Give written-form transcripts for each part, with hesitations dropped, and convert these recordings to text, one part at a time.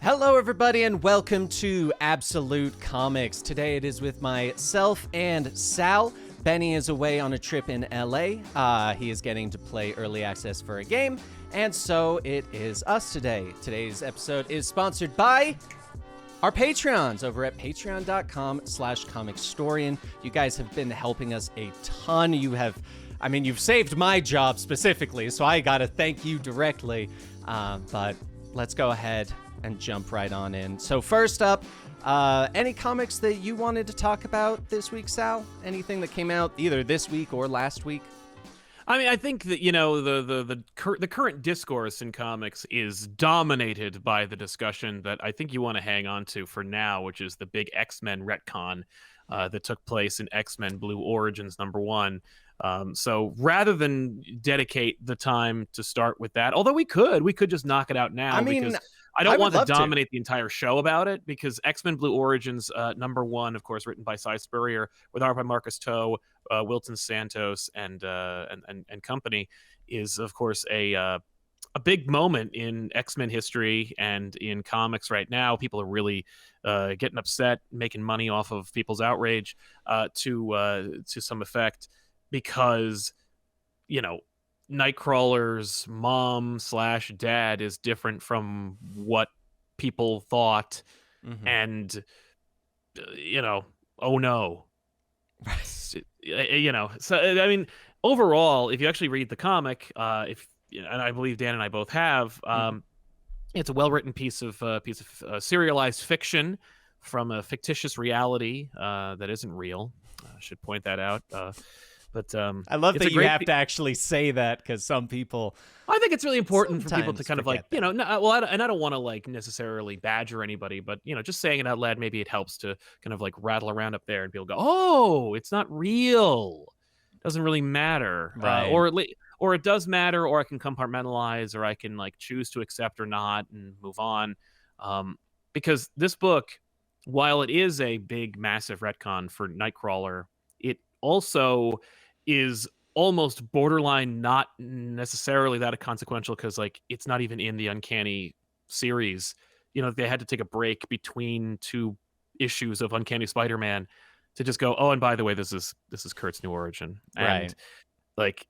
Hello, everybody, and welcome to Absolute Comics. Today it is with myself and Sal. Benny is away on a trip in LA. He is getting to play early access for a game, and so it is us today. Today's episode is sponsored by our Patreons over at patreon.com/comicstorian. You guys have been helping us a ton. You've saved my job specifically, so I gotta thank you directly. But let's go ahead and jump right on in. So first up, any comics that you wanted to talk about this week, Sal? Anything that came out either this week or last week? I mean, I think that, you know, the current discourse in comics is dominated by the discussion that I think you want to hang on to for now, which is the big X-Men retcon that took place in X-Men Blue Origins #1. So rather than dedicate the time to start with that, although we could just knock it out now. Because I don't want to dominate the entire show about it, because X-Men Blue Origins #1, of course, written by Cy Spurrier, with art by Marcus Toe, Wilton Santos, and company, is of course a big moment in X-Men history and in comics right now. People are really getting upset, making money off of people's outrage to some effect, because, you know, Nightcrawler's mom/dad is different from what people thought. And you know, oh no. You know, so I mean, overall, if you actually read the comic, and I believe Dan and I both have, it's a well-written piece of serialized fiction from a fictitious reality that isn't real. I should point that out. But I love that you have to actually say that, because some people, I think it's really important for people to kind of like, you know, and I don't want to like necessarily badger anybody, but, you know, just saying it out loud, maybe it helps to kind of like rattle around up there and people go, oh, it's not real. It doesn't really matter. Right. Or it does matter, or I can compartmentalize, or I can like choose to accept or not and move on. Because this book, while it is a big, massive retcon for Nightcrawler, it also is almost borderline not necessarily that consequential, because like it's not even in the Uncanny series. You know, they had to take a break between two issues of Uncanny Spider-Man to just go, oh, and by the way, this is Kurt's new origin. And right. Like,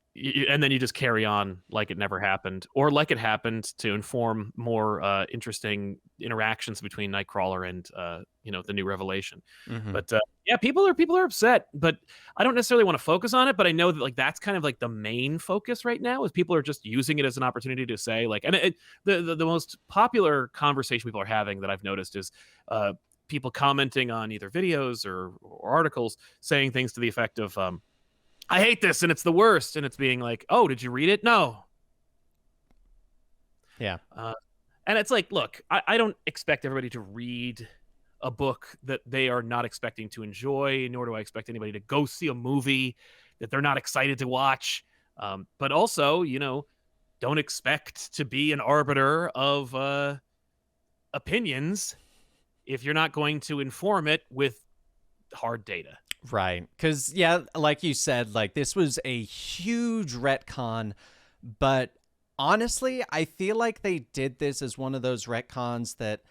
and then you just carry on like it never happened, or like it happened, to inform more interesting interactions between Nightcrawler and you know, the new Revelation. But yeah, people are upset, but I don't necessarily want to focus on it. But I know that like that's kind of like the main focus right now, is people are just using it as an opportunity to say like, and the most popular conversation people are having that I've noticed is people commenting on either videos or articles saying things to the effect of, I hate this and it's the worst. And it's being like, oh, did you read it? No. Yeah. And it's like, look, I don't expect everybody to read a book that they are not expecting to enjoy, nor do I expect anybody to go see a movie that they're not excited to watch. But also, you know, don't expect to be an arbiter of opinions if you're not going to inform it with hard data. Right. Because, yeah, like you said, like this was a huge retcon, but honestly, I feel like they did this as one of those retcons that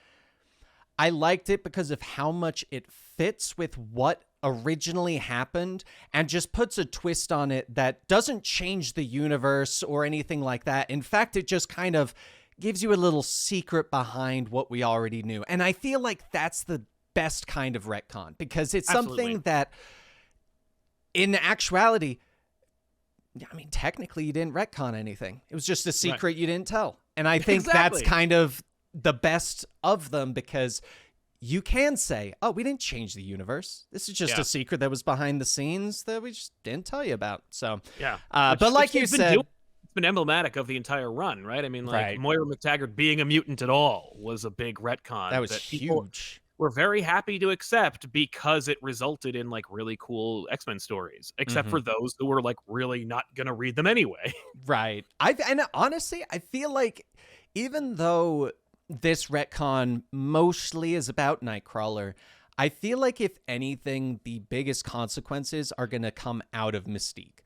I liked it because of how much it fits with what originally happened and just puts a twist on it that doesn't change the universe or anything like that. In fact, it just kind of gives you a little secret behind what we already knew. And I feel like that's the best kind of retcon, because it's something that in actuality, I mean, technically you didn't retcon anything. It was just a secret you didn't tell. And I think that's kind of the best of them, because you can say, oh, we didn't change the universe. This is just a secret that was behind the scenes that we just didn't tell you about. So, yeah. But like you said, it's been emblematic of the entire run, right? I mean, like Moira McTaggart being a mutant at all was a big retcon. That was huge. We're very happy to accept, because it resulted in like really cool X-Men stories, except for those who were like really not going to read them anyway. Right. And honestly, I feel like even though this retcon mostly is about Nightcrawler, I feel like if anything, the biggest consequences are going to come out of Mystique.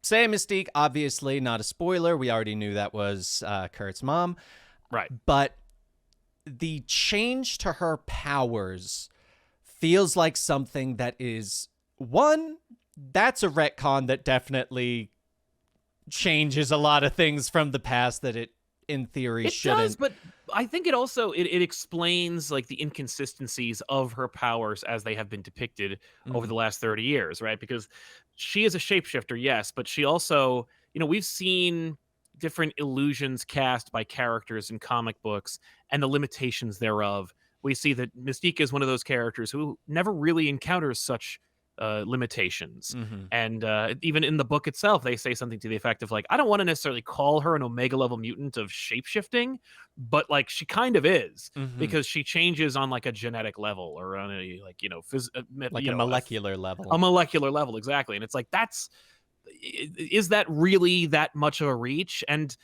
Say Mystique, obviously not a spoiler. We already knew that was Kurt's mom. Right. But the change to her powers feels like something that is, one, that's a retcon that definitely changes a lot of things from the past that it in theory It shouldn't. does, but I think it also it explains like the inconsistencies of her powers as they have been depicted over the last 30 years, right? Because she is a shapeshifter, yes, but she also, we've seen different illusions cast by characters in comic books and the limitations thereof. We see that Mystique is one of those characters who never really encounters such limitations. Mm-hmm. And even in the book itself, they say something to the effect of like, I don't want to necessarily call her an Omega level mutant of shapeshifting, but like she kind of is Mm-hmm. because she changes on like a genetic level or on a like Like a molecular level. a molecular level, exactly. And it's like is that really that much of a reach? And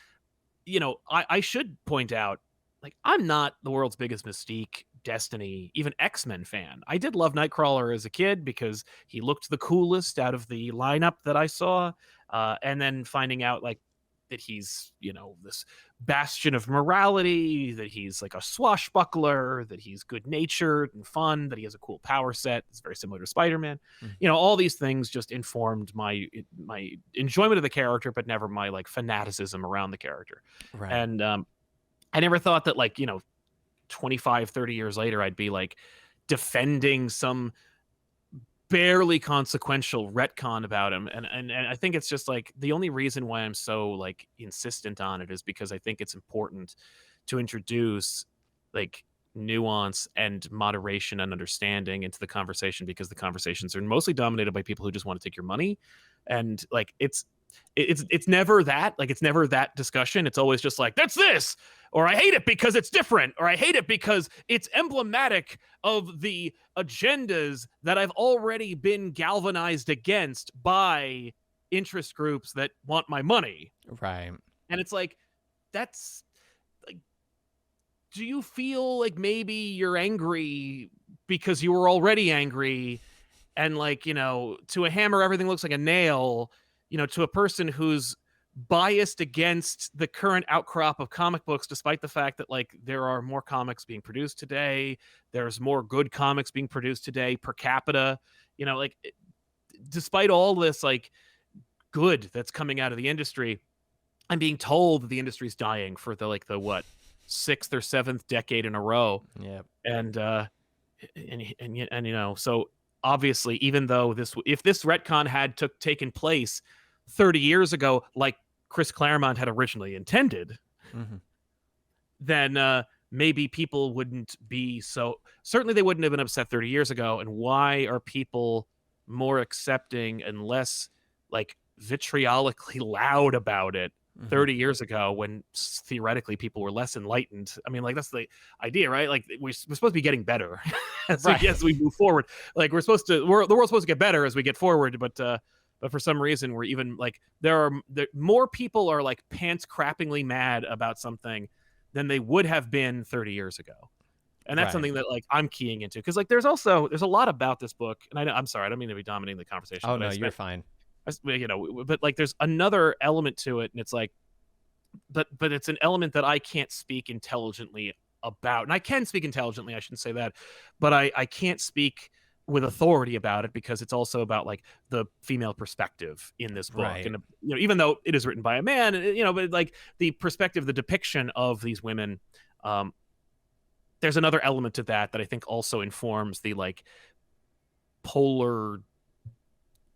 I should point out, like, I'm not the world's biggest Mystique, Destiny, even X-Men fan. I did love Nightcrawler as a kid because he looked the coolest out of the lineup that I saw. And then finding out like that he's, this bastion of morality, that he's like a swashbuckler, that he's good-natured and fun, that he has a cool power set. It's very similar to Spider-Man. All these things just informed my enjoyment of the character, but never my like fanaticism around the character. Right. And I never thought that like, 25, 30 years later, I'd be like defending some barely consequential retcon about him. And I think it's just like the only reason why I'm so like insistent on it is because I think it's important to introduce like nuance and moderation and understanding into the conversation, because the conversations are mostly dominated by people who just want to take your money. And like it's never that, like it's never that discussion. It's always just like, that's this, or I hate it because it's different, or I hate it because it's emblematic of the agendas that I've already been galvanized against by interest groups that want my money. Right. And it's like, that's like, do you feel like maybe you're angry because you were already angry, and like, to a hammer everything looks like a nail, to a person who's biased against the current outcrop of comic books, despite the fact that like there are more comics being produced today, there's more good comics being produced today per capita, despite all this like good that's coming out of the industry, I'm being told that the industry's dying for the what, 6th or 7th decade in a row. Yep. And so obviously, even though if this retcon had taken place 30 years ago, like Chris Claremont had originally intended, then maybe people wouldn't be so, certainly they wouldn't have been upset 30 years ago. And why are people more accepting and less like vitriolically loud about it 30 years ago, when theoretically people were less enlightened? I mean, like, that's the idea, right? Like we're supposed to be getting better as we move forward. Like the world's supposed to get better as we get forward, but for some reason we're even like more people are like pants crappingly mad about something than they would have been 30 years ago. And that's something that like I'm keying into, because like there's a lot about this book, and I'm sorry, I don't mean to be dominating the conversation. Oh no, you're fine. But like there's another element to it, and it's like, but it's an element that I can't speak intelligently about. And I can speak intelligently, I shouldn't say that, but I can't speak with authority about it, because it's also about like the female perspective in this book. Right. And even though it is written by a man, but like the perspective, the depiction of these women, there's another element to that I think also informs the like polar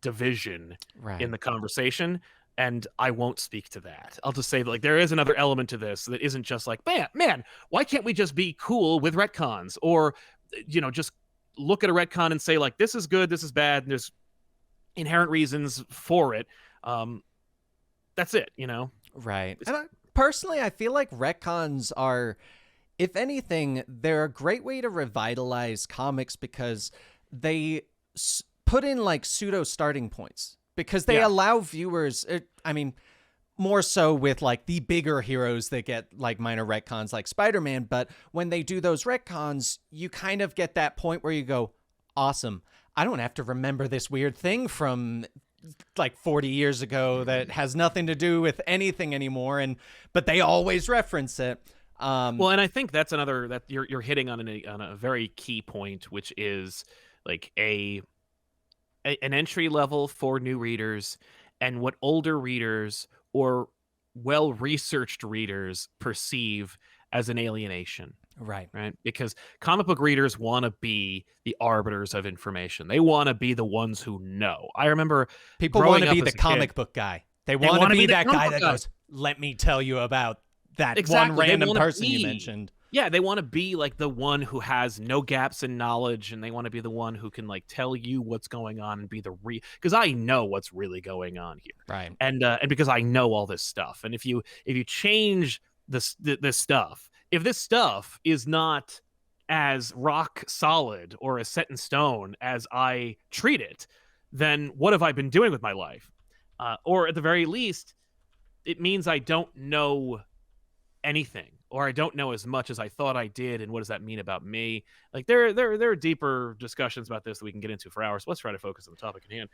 division in the conversation. And I won't speak to that. I'll just say that like there is another element to this that isn't just like, man, why can't we just be cool with retcons, or just look at a retcon and say like, this is good, this is bad, and there's inherent reasons for it. That's it, Right. And personally, I feel like retcons are, if anything, they're a great way to revitalize comics, because they put in like pseudo starting points, because they allow viewers, more so with like the bigger heroes that get like minor retcons like Spider-Man, but when they do those retcons, you kind of get that point where you go, awesome, I don't have to remember this weird thing from like 40 years ago that has nothing to do with anything anymore, but they always reference it. Well, and I think that's another that you're hitting on a very key point, which is like an entry level for new readers and what older readers or well researched readers perceive as an alienation. Right. Right? Because comic book readers want to be the arbiters of information. They want to be the ones who know. I remember People want growing to up be as the a kid. comic book guy. They want to wanna be the that comic guy book that guy. goes, let me tell you about that Exactly. one They random wanna person you be- mentioned. Yeah, they want to be like the one who has no gaps in knowledge, and they want to be the one who can like tell you what's going on and be the because I know what's really going on here, Right. and because I know all this stuff. And if you change this stuff, if this stuff is not as rock solid or as set in stone as I treat it, then what have I been doing with my life? Or at the very least, it means I don't know anything, or I don't know as much as I thought I did. And what does that mean about me? Like there are deeper discussions about this that we can get into for hours. Let's try to focus on the topic at hand.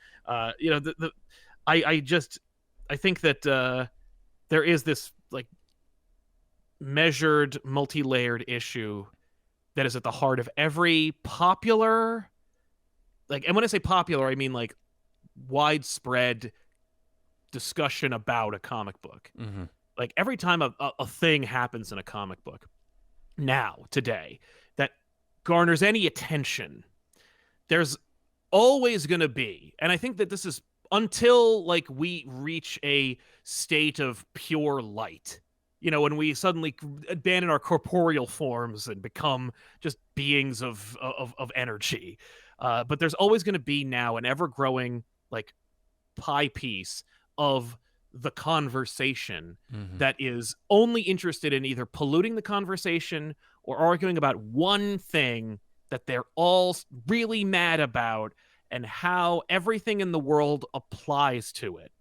I think that there is this like measured, multi-layered issue that is at the heart of every popular, and when I say popular, I mean like widespread discussion about a comic book. Mm-hmm. Like every time a thing happens in a comic book today, that garners any attention, there's always going to be, and I think that this is until like we reach a state of pure light, when we suddenly abandon our corporeal forms and become just beings of energy. But there's always going to be now an ever-growing like pie piece of the conversation that is only interested in either polluting the conversation or arguing about one thing that they're all really mad about and how everything in the world applies to it.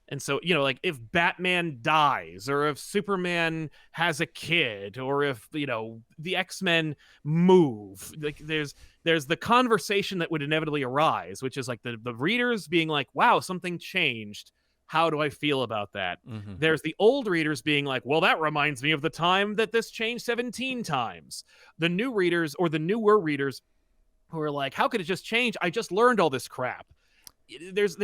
And so, like if Batman dies or if Superman has a kid or if, the X-Men move, like there's the conversation that would inevitably arise, which is like the readers being like, wow, something changed. How do I feel about that? Mm-hmm. There's the old readers being like, well, that reminds me of the time that this changed 17 times. The new readers or the newer readers who are like, how could it just change? I just learned all this crap. There's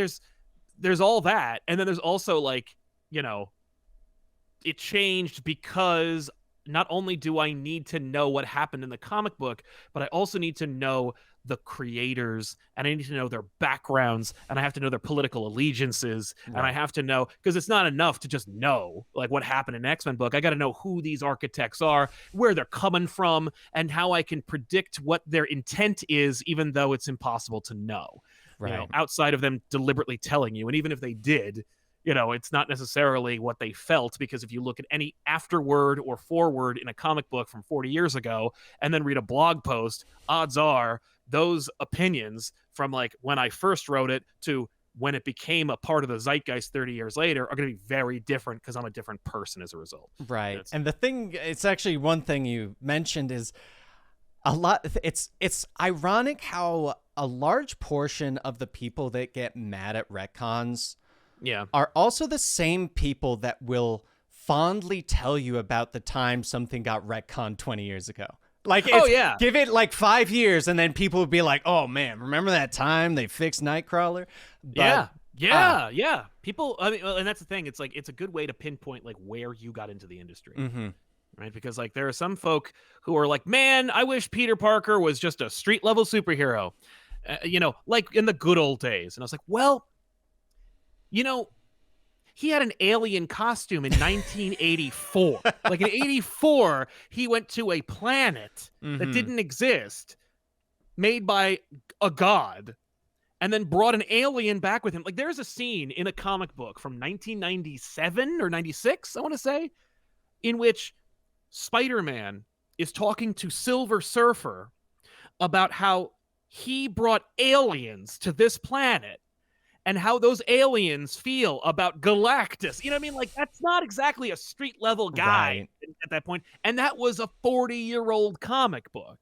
all that. And then there's also like, it changed because not only do I need to know what happened in the comic book, but I also need to know the creators and I need to know their backgrounds and I have to know their political allegiances. Right. And I have to know, because it's not enough to just know like what happened in an X-Men book. I got to know who these architects are, where they're coming from, and how I can predict what their intent is, even though it's impossible to know. Right. Outside of them deliberately telling you. And even if they did, it's not necessarily what they felt, because if you look at any afterword or forward in a comic book from 40 years ago and then read a blog post, odds are those opinions from like when I first wrote it to when it became a part of the zeitgeist 30 years later are going to be very different because I'm a different person as a result. Right. And the thing, it's actually one thing you mentioned is a lot. It's ironic how a large portion of the people that get mad at retcons are also the same people that will fondly tell you about the time something got retconned 20 years ago. Like, give it like 5 years and then people would be like, oh man, remember that time they fixed Nightcrawler? But, yeah. People, I mean, and that's the thing. It's like, it's a good way to pinpoint like where you got into the industry. Mm-hmm. Right? Because like there are some folk who are like, man, I wish Peter Parker was just a street level superhero, like in the good old days. And I was like, well, he had an alien costume in 1984. Like in 84, he went to a planet that didn't exist, made by a god, and then brought an alien back with him. Like there's a scene in a comic book from 1997 or 96, I want to say, in which Spider-Man is talking to Silver Surfer about how he brought aliens to this planet and how those aliens feel about Galactus. You know what I mean? Like, that's not exactly a street-level guy at that point. And that was a 40-year-old comic book.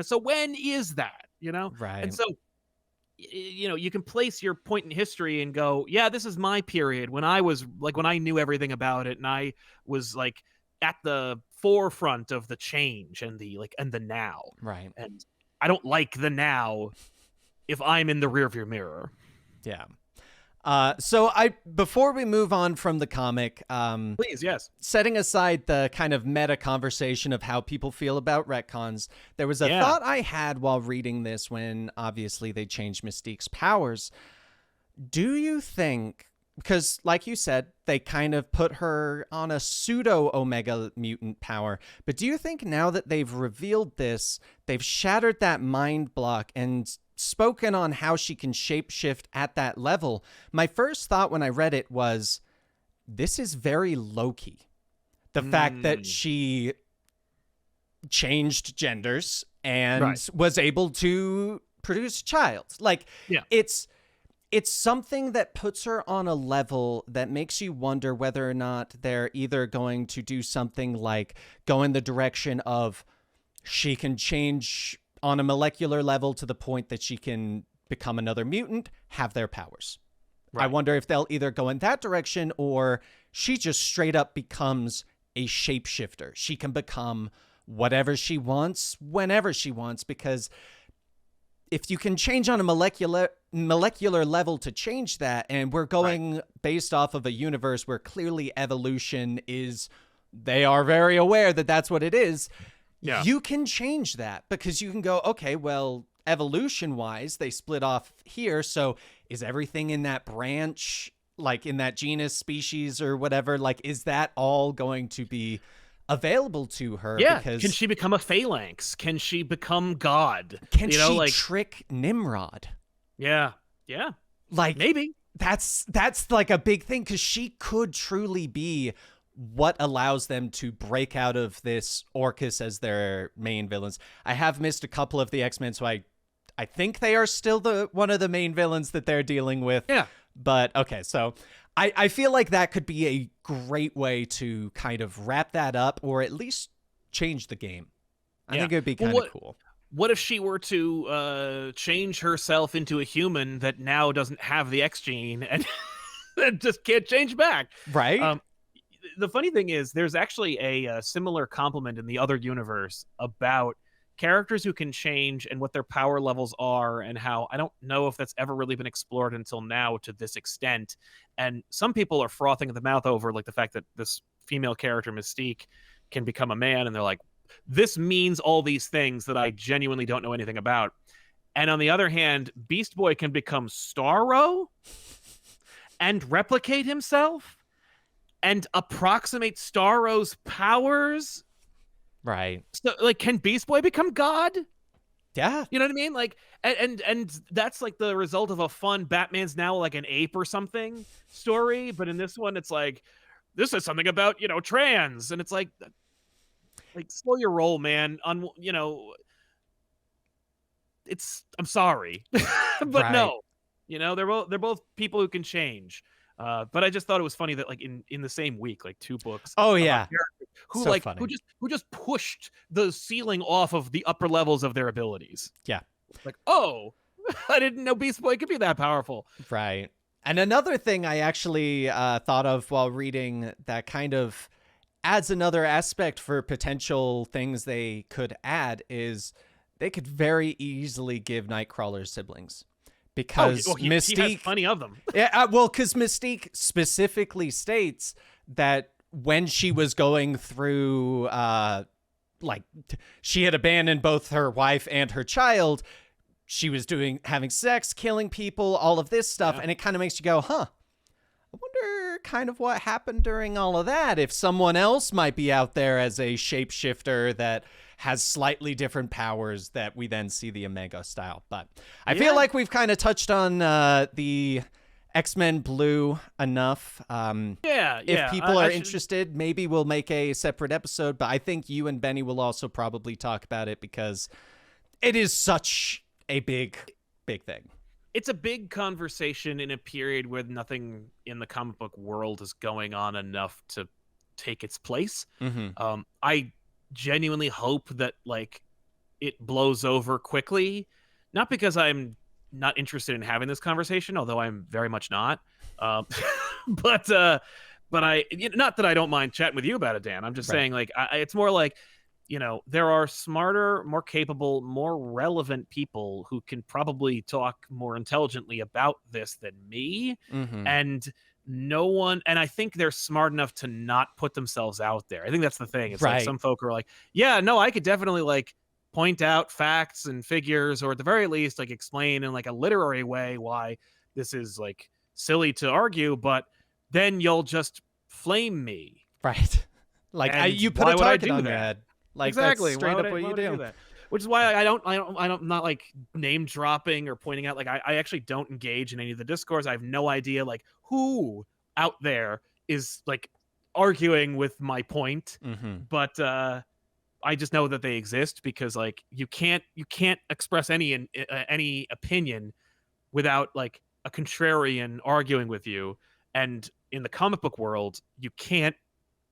So when is that? Right. And so, you can place your point in history and go, yeah, this is my period when I was, like, when I knew everything about it and I was, like, at the forefront of the change and the now. Right. And I don't like the now if I'm in the rearview mirror. Yeah. So before we move on from the comic, Please, yes. setting aside the kind of meta conversation of how people feel about retcons, there was a thought I had while reading this when obviously they changed Mystique's powers. Do you think, because like you said, they kind of put her on a pseudo Omega mutant power, but do you think now that they've revealed this, they've shattered that mind block and spoken on how she can shapeshift at that level, my first thought when I read it was, this is very Loki. The fact that she changed genders and was able to produce a child. Like, it's something that puts her on a level that makes you wonder whether or not they're either going to do something like go in the direction of she can change on a molecular level to the point that she can become another mutant, have their powers. I wonder if they'll either go in that direction or she just straight up becomes a shapeshifter. She can become whatever she wants, whenever she wants, because if you can change on a molecular level to change that, and we're going based off of a universe where clearly evolution is, they are very aware that that's what it is. You can change that because you can go, okay, well, evolution-wise, they split off here. So is everything in that branch, like in that genus, species, or whatever, like, is that all going to be available to her? Yeah. Because can she become a phalanx? Can she become God? Can she trick Nimrod? Yeah. Yeah. Like, maybe. That's like a big thing, because she could truly be what allows them to break out of this Orcus as their main villains. I have missed a couple of the X-Men, so I think they are still one of the main villains that they're dealing with. Yeah. But okay, so I feel like that could be a great way to kind of wrap that up, or at least change the game. I think it would be kind of cool. What if she were to change herself into a human that now doesn't have the X gene and just can't change back? Right. The funny thing is, there's actually a similar compliment in the other universe about characters who can change and what their power levels are, and how I don't know if that's ever really been explored until now to this extent. And some people are frothing at the mouth over like the fact that this female character Mystique can become a man, and they're like, this means all these things that I genuinely don't know anything about. And on the other hand, Beast Boy can become Starro and replicate himself and approximate Starro's powers. Right. So, like, can Beast Boy become God? Yeah. You know what I mean? Like, and that's like the result of a fun Batman's now like an ape or something story. But in this one, it's like, this is something about, trans. And it's like slow your roll, man. I'm sorry, but no, they're both people who can change. But I just thought it was funny that like in the same week, like 2 books. Oh yeah. Who so who just pushed the ceiling off of the upper levels of their abilities. Yeah. Like, oh, I didn't know Beast Boy could be that powerful. Right. And another thing I actually thought of while reading that kind of adds another aspect for potential things they could add is they could very easily give Nightcrawler siblings. Because Mystique, he has plenty of them. Yeah, well, because Mystique specifically states that when she was going through, she had abandoned both her wife and her child. She was having sex, killing people, all of this stuff, and it kind of makes you go, huh? I wonder kind of what happened during all of that. If someone else might be out there as a shapeshifter that has slightly different powers that we then see the Omega style. But I feel like we've kind of touched on the X-Men Blue enough. If people are interested, maybe we'll make a separate episode. But I think you and Benny will also probably talk about it because it is such a big thing. It's a big conversation in a period where nothing in the comic book world is going on enough to take its place. Mm-hmm. I genuinely hope that like it blows over quickly, not because I'm not interested in having this conversation, although I'm very much not, but but not that I don't mind chatting with you about it, Dan. I'm just saying, like, it's more like, there are smarter, more capable, more relevant people who can probably talk more intelligently about this than me. And no one, and I think they're smart enough to not put themselves out there. I think that's the thing. It's like some folk are like, yeah, no, I could definitely like point out facts and figures, or at the very least, like explain in like a literary way why this is like silly to argue, but then you'll just flame me. Right. Like you put a target on your head. Like exactly. That's straight up what you do. That? Which is why I'm not like name dropping or pointing out. Like I actually don't engage in any of the discourse. I have no idea like who out there is like arguing with my point. But I just know that they exist because like you can't express any opinion without like a contrarian arguing with you. And in the comic book world, you can't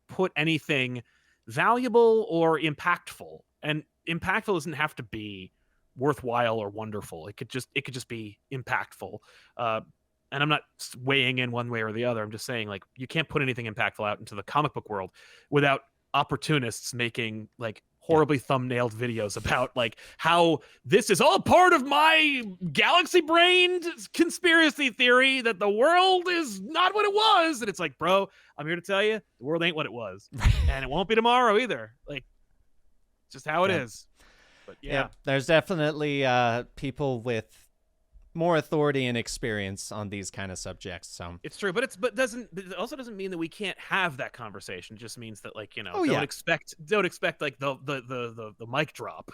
put anything valuable or impactful. And impactful doesn't have to be worthwhile or wonderful. It could just be impactful. And I'm not weighing in one way or the other. I'm just saying, like, you can't put anything impactful out into the comic book world without opportunists making like horribly thumbnailed videos about like how this is all part of my galaxy brained conspiracy theory that the world is not what it was. And it's like, bro, I'm here to tell you the world ain't what it was. And it won't be tomorrow either. Like, just how it is. But there's definitely people with more authority and experience on these kind of subjects. So it's true, but it also doesn't mean that we can't have that conversation. It just means that like, don't expect like the mic drop.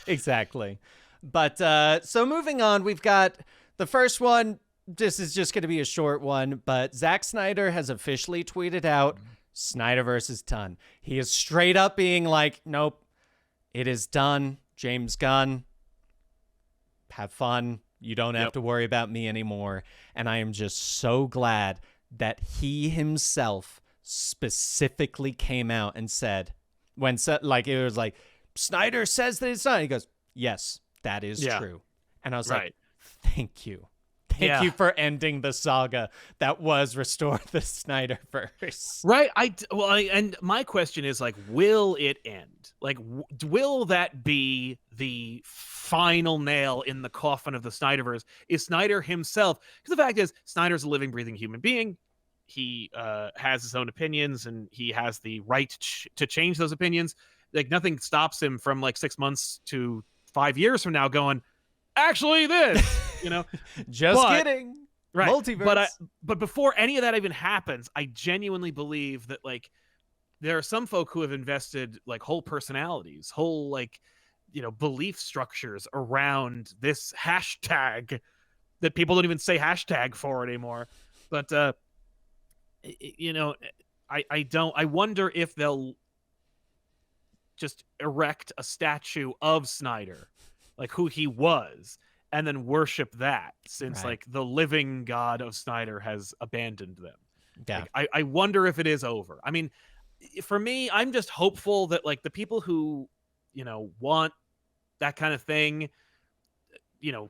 Exactly. But so moving on, we've got the first one. This is just going to be a short one, but Zack Snyder has officially tweeted out Snyderverse is done. He is straight up being like, nope, it is done. James Gunn, have fun. You don't have to worry about me anymore. And I am just so glad that he himself specifically came out and said, like, it was like, Snyder says that it's done. He goes, yes, that is true. And I was like, thank you. Thank you for ending the saga that was Restore the Snyderverse. Right. And my question is like, will it end? Like, will that be the final nail in the coffin of the Snyderverse? Is Snyder himself? Because the fact is, Snyder's a living, breathing human being. He has his own opinions, and he has the right to change those opinions. Like, nothing stops him from like 6 months to 5 years from now going, actually this, just kidding. Right. Multiverse. But before any of that even happens, I genuinely believe that like there are some folk who have invested like whole personalities, whole like, belief structures around this hashtag that people don't even say hashtag for anymore. But I wonder if they'll just erect a statue of Snyder, like who he was, and then worship that, since like the living god of Snyder has abandoned them. Yeah. Like, I wonder if it is over. I mean, for me, I'm just hopeful that like the people who, want that kind of thing,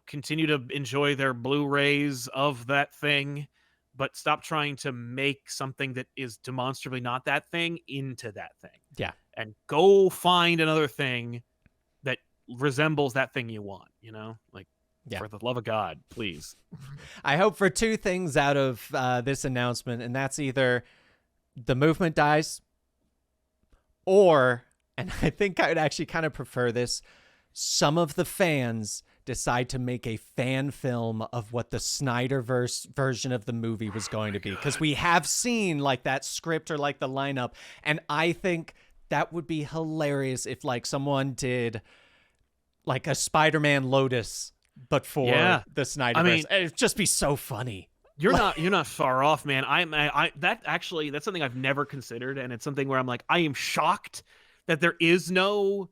continue to enjoy their Blu-rays of that thing, but stop trying to make something that is demonstrably not that thing into that thing. Yeah. And go find another thing that resembles that thing you want, like, for the love of God, please. I hope for two things out of this announcement, and that's either the movement dies, or, and I think I would actually kind of prefer this, some of the fans decide to make a fan film of what the Snyderverse version of the movie was going to be. Because we have seen like that script or like the lineup, and I think that would be hilarious if like someone did like a Spider-Man Lotus, but for the Snyderverse. I mean, it'd just be so funny. You're not far off, man. That's something I've never considered, and it's something where I'm like, I am shocked that there is no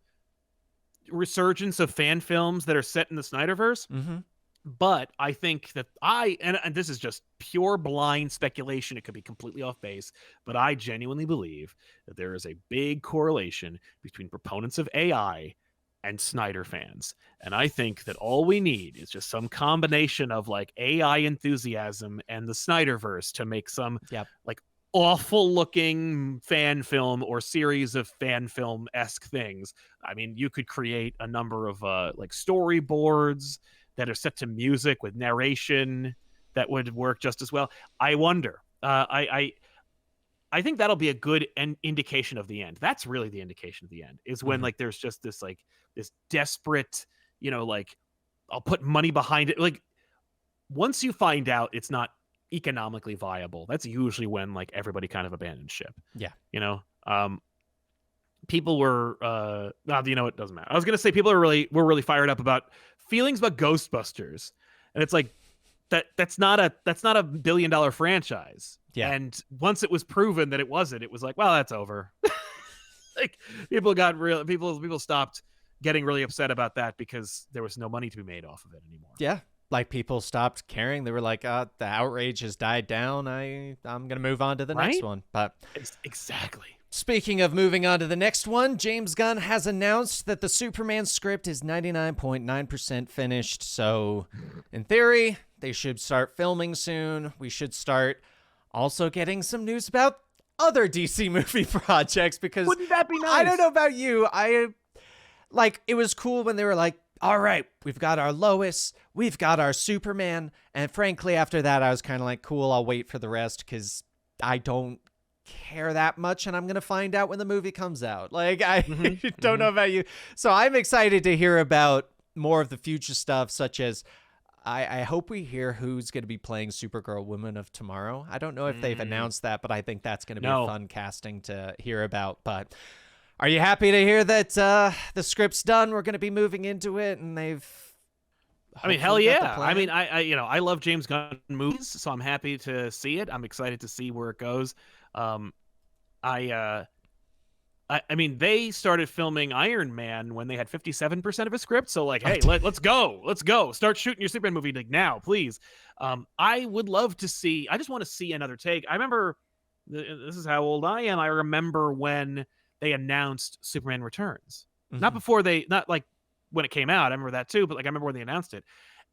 resurgence of fan films that are set in the Snyderverse. But I think that and this is just pure blind speculation, it could be completely off base, but I genuinely believe that there is a big correlation between proponents of AI and Snyder fans. And I think that all we need is just some combination of like AI enthusiasm and the Snyderverse to make some like awful looking fan film or series of fan film-esque things. I mean, you could create a number of like storyboards that are set to music with narration that would work just as well. I wonder. I think that'll be a good indication of the end. That's really the indication of the end, is when Mhm. like there's just this like this desperate, like I'll put money behind it. Like once you find out it's not economically viable, that's usually when like everybody kind of abandons ship. Yeah. You know, people were it doesn't matter. I was gonna say people were really fired up about feelings about Ghostbusters, and it's like that's not a billion-dollar franchise. Yeah. And once it was proven that it wasn't, it was like, well, that's over. Like people stopped getting really upset about that because there was no money to be made off of it anymore. Yeah. Like people stopped caring. They were like, the outrage has died down. I'm going to move on to the next Right? one. But Exactly. speaking of moving on to the next one, James Gunn has announced that the Superman script is 99.9% finished. So in theory, they should start filming soon. We should start also getting some news about other DC movie projects, because Wouldn't that be nice? I don't know about you. It was cool when they were like, all right, we've got our Lois, we've got our Superman. And frankly, after that, I was kind of like, cool, I'll wait for the rest because I don't care that much, and I'm going to find out when the movie comes out. Like, I don't know about you. So I'm excited to hear about more of the future stuff, such as I hope we hear who's going to be playing Supergirl Woman of Tomorrow. I don't know if they've announced that, but I think that's going to be a fun casting to hear about. But are you happy to hear that the script's done? We're going to be moving into it, and they've... I mean, hell yeah. I mean, I love James Gunn movies, so I'm happy to see it. I'm excited to see where it goes. I mean, they started filming Iron Man when they had 57% of a script. So like, hey, let's go. Start shooting your Superman movie like now, please. I would love to see. I just want to see another take. I remember, this is how old I am. I remember when they announced Superman Returns. Not like when it came out. I remember that too. But like, I remember when they announced it,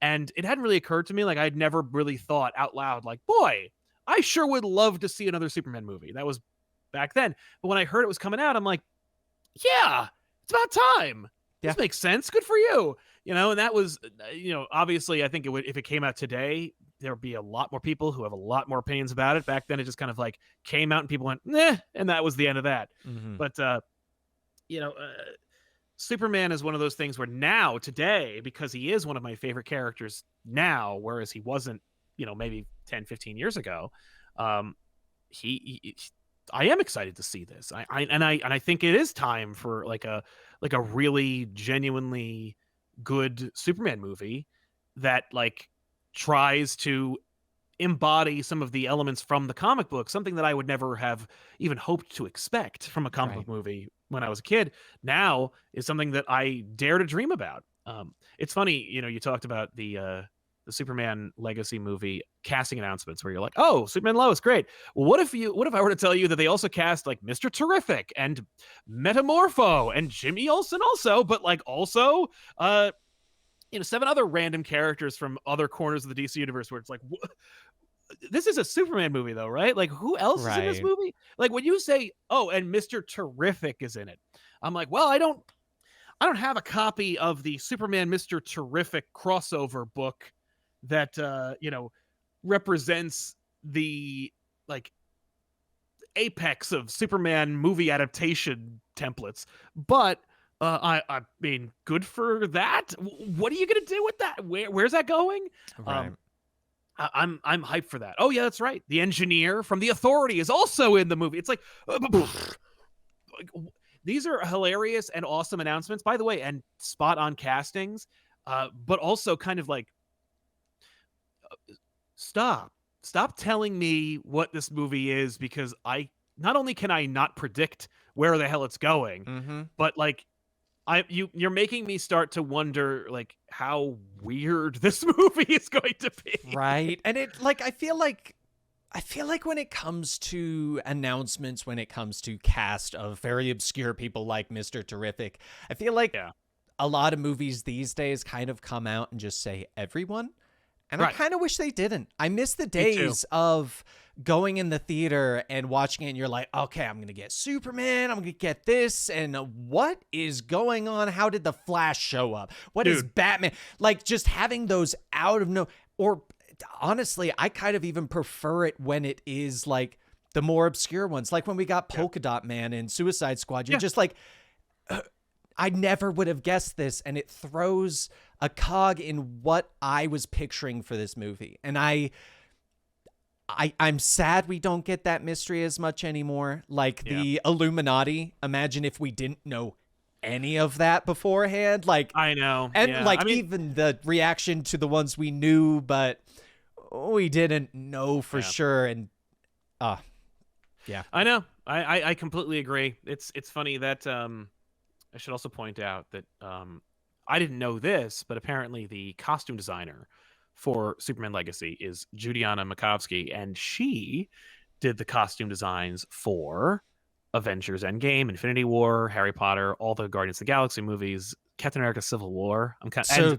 and it hadn't really occurred to me. Like, I'd never really thought out loud, like, boy, I sure would love to see another Superman movie. That was back then. But when I heard it was coming out, I'm like, yeah, it's about time. Yeah. This makes sense. Good for you. And that was, obviously I think it would, if it came out today, there would be a lot more people who have a lot more opinions about it. Back then it just kind of like came out and people went, nah, and that was the end of that. But, Superman is one of those things where now, today, because he is one of my favorite characters now, whereas he wasn't, maybe 10, 15 years ago, I am excited to see this. I think it is time for like a really genuinely good Superman movie that like tries to embody some of the elements from the comic book, something that I would never have even hoped to expect from a comic book movie when I was a kid. Now is something that I dare to dream about. It's funny, you talked about the Superman Legacy movie casting announcements where you're like, oh, Superman Lois, great. Well, what if I were to tell you that they also cast like Mr. Terrific and Metamorpho and Jimmy Olsen also, but like also 7 other random characters from other corners of the DC universe, where it's like, this is a Superman movie though, right? Like, who else is in this movie? Like, when you say, oh, and Mr. Terrific is in it, I'm like, well, I don't have a copy of the Superman Mr. Terrific crossover book that represents the like apex of Superman movie adaptation templates. But I mean, good for that. What are you gonna do with that? Where's that going? Right. I'm hyped for that. Oh yeah, that's right. The engineer from The Authority is also in the movie. It's like, these are hilarious and awesome announcements, by the way, and spot on castings. But also kind of like, stop telling me what this movie is, because I not only can I not predict where the hell it's going, but like you're making me start to wonder like how weird this movie is going to be. Right. And it like I feel like when it comes to announcements, when it comes to cast of very obscure people like Mr. Terrific, I feel like a lot of movies these days kind of come out and just say everyone. And I Right. kind of wish they didn't. I miss the Me too. days of going in the theater and watching it and you're like, okay, I'm going to get Superman. I'm going to get this. And what is going on? How did the Flash show up? What is Dude. Batman? Like just having those out of no, or honestly, I kind of even prefer it when it is like the more obscure ones. Like when we got Polka Dot Man and Suicide Squad, you're just like, I never would have guessed this, and it throws a cog in what I was picturing for this movie. And I'm sad we don't get that mystery as much anymore. Like the Illuminati, imagine if we didn't know any of that beforehand. Like I know. and yeah. like I mean, even the reaction to the ones we knew, but we didn't know for sure. And yeah. I know. I completely agree. It's funny that I should also point out that I didn't know this, but apparently the costume designer for Superman Legacy is Judiana Makovsky, and she did the costume designs for Avengers Endgame, Infinity War, Harry Potter, all the Guardians of the Galaxy movies, Captain America: Civil War. So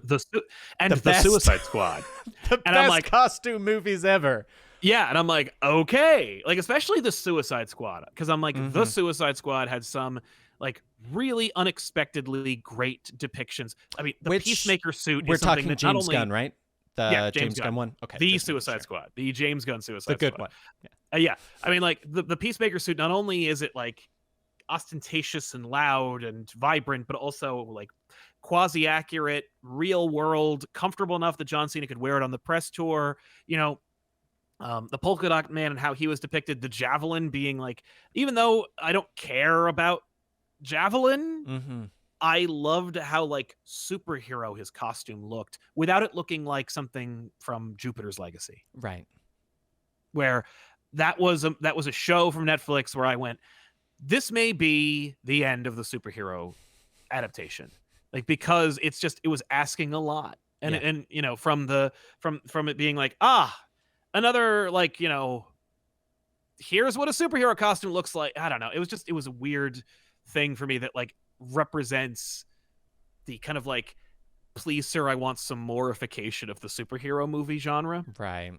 and the best- Suicide Squad. The And best I'm like, costume movies ever. yeah, and I'm like, okay, like especially the Suicide Squad, because I'm like, the Suicide Squad had some like really unexpectedly great depictions. I mean, the Peacemaker suit. We're is something talking that James not only, Gunn, right? The James Gunn Gunn one. Okay, the just making Suicide sure. Squad, the James Gunn Suicide The good Squad. one. Yeah, I mean, like the Peacemaker suit. Not only is it like ostentatious and loud and vibrant, but also like quasi accurate, real world, comfortable enough that John Cena could wear it on the press tour. You know, the polka dot man and how he was depicted, the javelin being like, even though I don't care about javelin, I loved how like superhero his costume looked without it looking like something from Jupiter's Legacy, Right. where that was a show from Netflix where I went, this may be the end of the superhero adaptation, like because it was asking a lot, and you know, from it being like, another, like, you know, here's what a superhero costume looks like. I don't know. It was a weird thing for me that like represents the kind of like, please sir, I want some morification of the superhero movie genre. Right.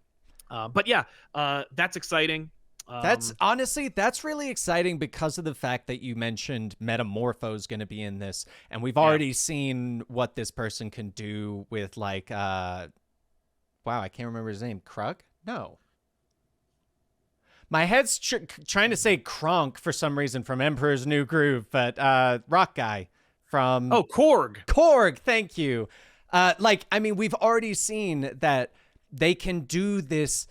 But yeah, that's exciting. That's honestly, that's really exciting because of the fact that you mentioned Metamorpho's going to be in this, and we've already seen what this person can do with like, wow, I can't remember his name. Krug? No. My head's trying to say Kronk for some reason from Emperor's New Groove, but rock guy from Korg. Korg, thank you. Like, I mean, we've already seen that they can do this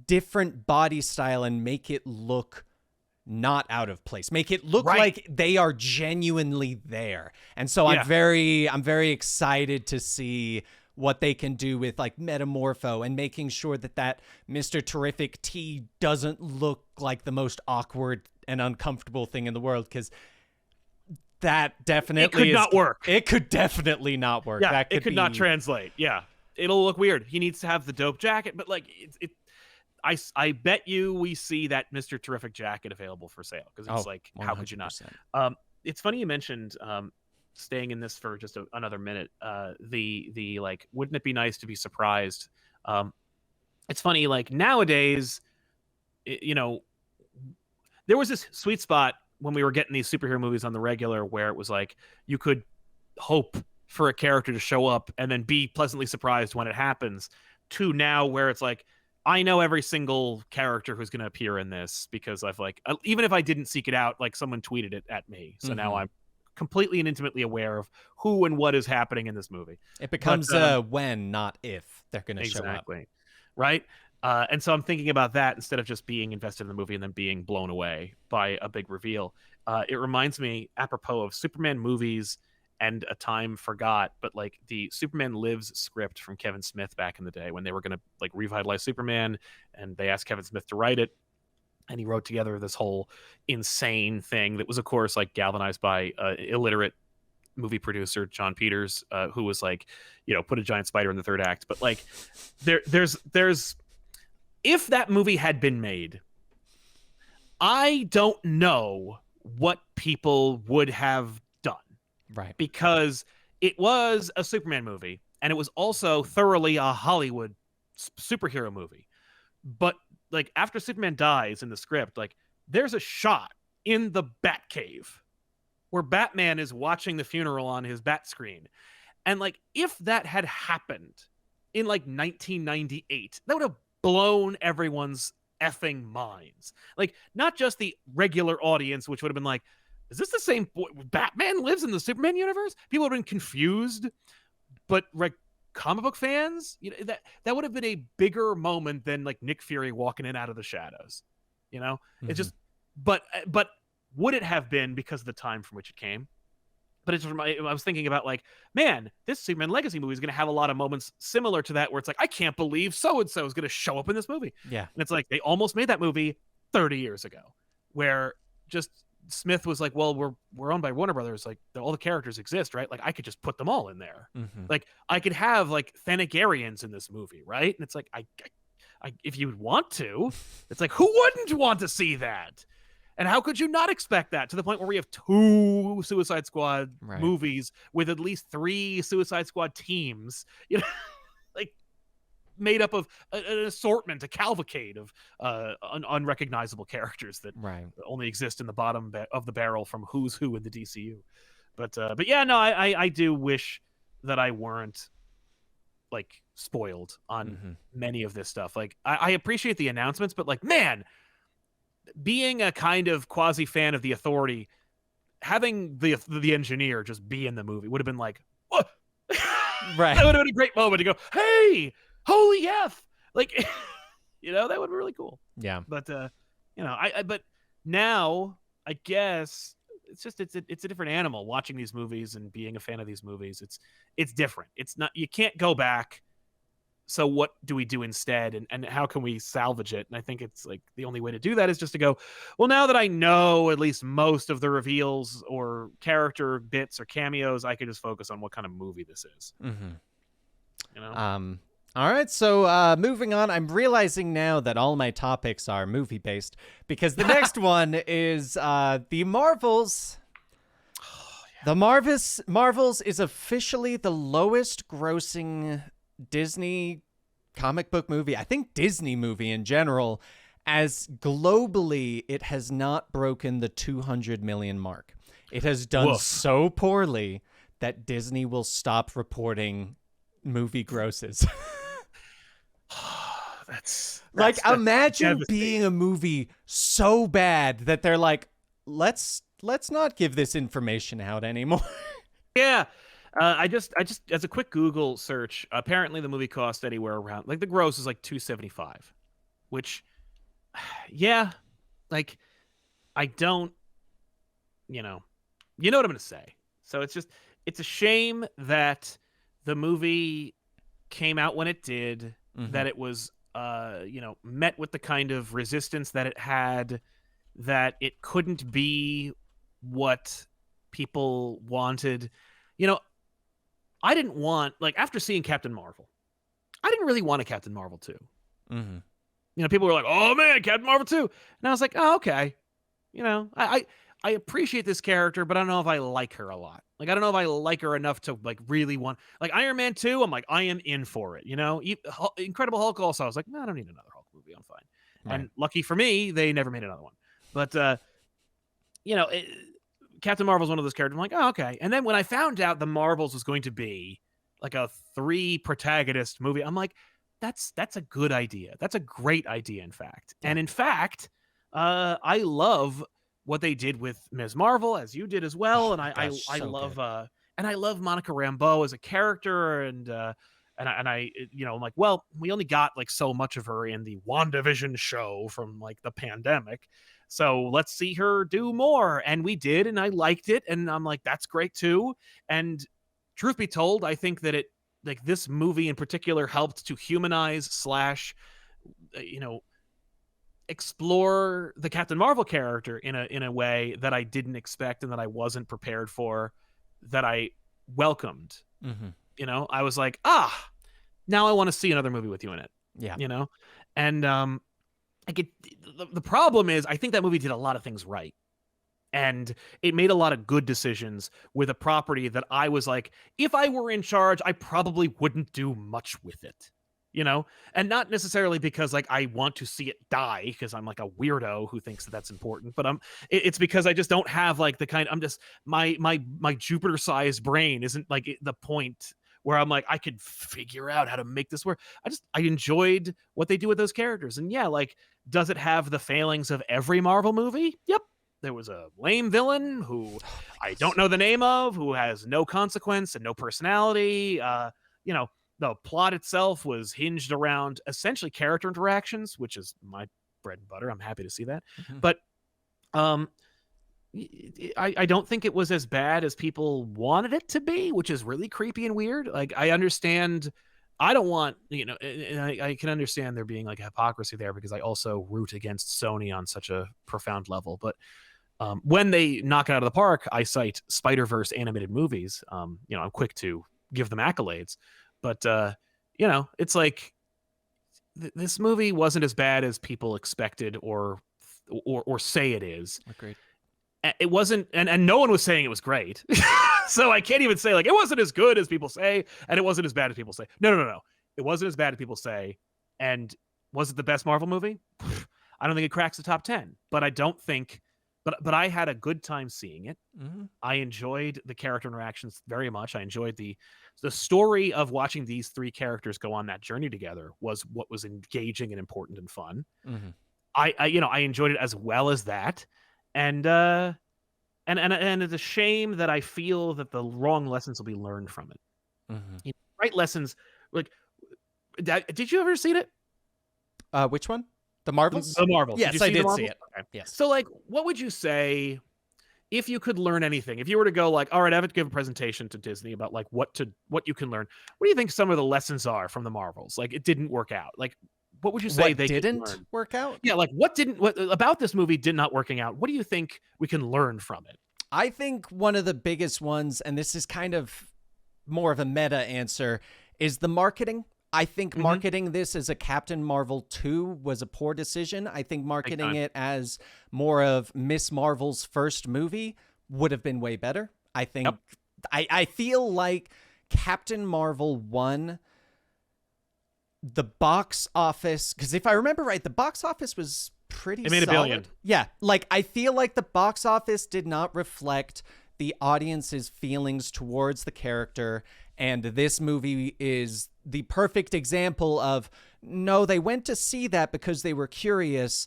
different body style and make it look not out of place, make it look like they are genuinely there. And so I'm very excited to see what they can do with like Metamorpho and making sure that Mr. Terrific T doesn't look like the most awkward and uncomfortable thing in the world, because that definitely not work. It could definitely not work. Yeah, it could not translate. Yeah, it'll look weird. He needs to have the dope jacket, but like I bet you we see that Mr. Terrific jacket available for sale, because it's like, 100%. How could you not? It's funny you mentioned staying in this for just another minute. The like, wouldn't it be nice to be surprised? It's funny, like nowadays, you know, there was this sweet spot when we were getting these superhero movies on the regular where it was like you could hope for a character to show up and then be pleasantly surprised when it happens, to now where it's like, I know every single character who's going to appear in this because I've like, even if I didn't seek it out, like someone tweeted it at me. So now I'm completely and intimately aware of who and what is happening in this movie. It becomes when, not if, they're going to show up. Exactly. Right. And so I'm thinking about that instead of just being invested in the movie and then being blown away by a big reveal. It reminds me, apropos of Superman movies and A Time Forgot, but like the Superman Lives script from Kevin Smith back in the day when they were going to like revitalize Superman, and they asked Kevin Smith to write it, and he wrote together this whole insane thing that was, of course, like galvanized by illiterate movie producer John Peters, who was like, you know, put a giant spider in the third act. But like there's if that movie had been made, I don't know what people would have done. Right. Because it was a Superman movie, and it was also thoroughly a Hollywood superhero movie. But like after Superman dies in the script, like there's a shot in the Batcave where Batman is watching the funeral on his bat screen. And like if that had happened in like 1998, that would have blown everyone's effing minds. Like not just the regular audience, which would have been like, is this the same Batman lives in the Superman universe? People would have been confused, but like comic book fans, you know, that would have been a bigger moment than like Nick Fury walking in out of the shadows. You know, it's just, but would it have been because of the time from which it came? But I was thinking about like, man, this Superman Legacy movie is going to have a lot of moments similar to that, where it's like, I can't believe so and so is going to show up in this movie. Yeah, and it's like they almost made that movie 30 years ago, where just Smith was like, well, we're owned by Warner Brothers, like all the characters exist, right? Like I could just put them all in there. Like I could have like Thanagarians in this movie, right? And it's like, I if you want to, it's like, who wouldn't want to see that? And how could you not expect that, to the point where we have 2 Suicide Squad movies with at least 3 Suicide Squad teams, you know, like made up of an assortment, a cavalcade of unrecognizable characters that only exist in the bottom of the barrel from who's who in the DCU. But yeah, no, I do wish that I weren't like spoiled on many of this stuff. Like I appreciate the announcements, but like, man, being a kind of quasi fan of the Authority, having the engineer just be in the movie would have been like, what? Right. That would have been a great moment to go, hey, holy F. Like, you know, that would be really cool. Yeah. But, you know, but now I guess it's a different animal watching these movies and being a fan of these movies. It's different. It's not, you can't go back. So what do we do instead, and how can we salvage it? And I think it's like the only way to do that is just to go, well, now that I know at least most of the reveals or character bits or cameos, I can just focus on what kind of movie this is. You know? All right, so moving on, I'm realizing now that all my topics are movie-based, because the next one is the Marvels. The Marvels is officially the lowest grossing Disney comic book movie, I think Disney movie in general, as globally it has not broken the 200 million mark. It has done so poorly that Disney will stop reporting movie grosses. That's like, imagine being a movie so bad that they're like, let's not give this information out anymore. Yeah. I just as a quick Google search, apparently the movie cost anywhere around, like the gross is like $275, which, yeah, like I don't, you know what I'm gonna say. So it's a shame that the movie came out when it did, that it was met with the kind of resistance that it had, that it couldn't be what people wanted. You know, I didn't want, like, after seeing Captain Marvel, I didn't really want a Captain Marvel 2. You know, people were like, oh man, Captain Marvel 2. And I was like, oh, okay. You know, I appreciate this character, but I don't know if I like her a lot. Like, I don't know if I like her enough to like really want, like Iron Man 2, I'm like, I am in for it. You know, Incredible Hulk also, I was like, no, I don't need another Hulk movie. I'm fine. Right. And lucky for me, they never made another one. But, you know, Captain Marvel's one of those characters. I'm like, oh, okay. And then when I found out the Marvels was going to be like a 3 protagonist movie, I'm like, that's a good idea. That's a great idea, in fact. Yeah. And in fact, I love what they did with Ms. Marvel, as you did as well. And I love Monica Rambeau as a character. And I, you know, I'm like, well, we only got like so much of her in the WandaVision show from like the pandemic. So let's see her do more. And we did, and I liked it. And I'm like, that's great too. And truth be told, I think that this movie in particular helped to humanize / you know, explore the Captain Marvel character in a way that I didn't expect and that I wasn't prepared for, that I welcomed. You know, I was like, now I want to see another movie with you in it. Yeah. You know, and the problem is, I think that movie did a lot of things right. And it made a lot of good decisions with a property that I was like, if I were in charge, I probably wouldn't do much with it. and not necessarily because like I want to see it die because I'm like a weirdo who thinks that that's important, but it's because I just don't have like the kind. I'm just my Jupiter sized brain isn't like the point where I'm like I could figure out how to make this work. I enjoyed what they do with those characters, and yeah, like does it have the failings of every Marvel movie? Yep. There was a lame villain who I don't know the name of, who has no consequence and no personality. The plot itself was hinged around essentially character interactions, which is my bread and butter. I'm happy to see that. Mhm. But I don't think it was as bad as people wanted it to be, which is really creepy and weird. Like, I understand. I don't want, and I can understand there being like a hypocrisy there because I also root against Sony on such a profound level. But when they knock it out of the park, I cite Spider-Verse animated movies. I'm quick to give them accolades. But it's like this movie wasn't as bad as people expected or say it is. Agreed. It wasn't, and no one was saying it was great. So I can't even say like it wasn't as good as people say, and it wasn't as bad as people say. No. It wasn't as bad as people say. And was it the best Marvel movie? I don't think it cracks the top 10, but I don't think. But I had a good time seeing it. Mm-hmm. I enjoyed the character interactions very much. I enjoyed the story of watching these three characters go on that journey together was what was engaging and important and fun. Mm-hmm. I enjoyed it as well as that, and it's a shame that I feel that the wrong lessons will be learned from it. Mm-hmm. Right lessons, like did you ever see it? Which one? The Marvels? The Marvels. Yes, I did see it. Okay. Yes. So, like, what would you say if you could learn anything? If you were to go, like, all right, I have to give a presentation to Disney about like what you can learn. What do you think some of the lessons are from the Marvels? Like, it didn't work out. Like, what would you say what they didn't work out? Yeah, like what about this movie did not working out? What do you think we can learn from it? I think one of the biggest ones, and this is kind of more of a meta answer, is the marketing. I think marketing this as a Captain Marvel 2 was a poor decision. I think marketing it as more of Miss Marvel's first movie would have been way better. I think I feel like Captain Marvel 1, the box office, because if I remember right, the box office was pretty solid. It made $1 billion. Yeah, like I feel like the box office did not reflect the audience's feelings towards the character, and this movie is the perfect example of, no, they went to see that because they were curious,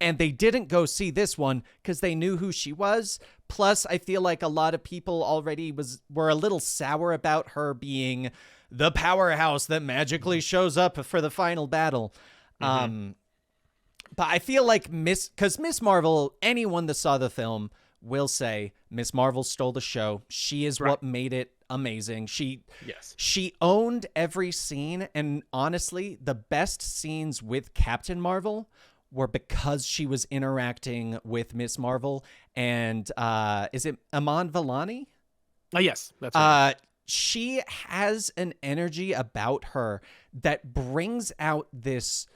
and they didn't go see this one because they knew who she was. Plus, I feel like a lot of people already were a little sour about her being the powerhouse that magically shows up for the final battle. But I feel like Miss Marvel, anyone that saw the film will say Miss Marvel stole the show. She is what made it amazing. She owned every scene, and honestly, the best scenes with Captain Marvel were because she was interacting with Miss Marvel. And is it Iman Vellani? Oh, yes, that's right. She has an energy about her that brings out this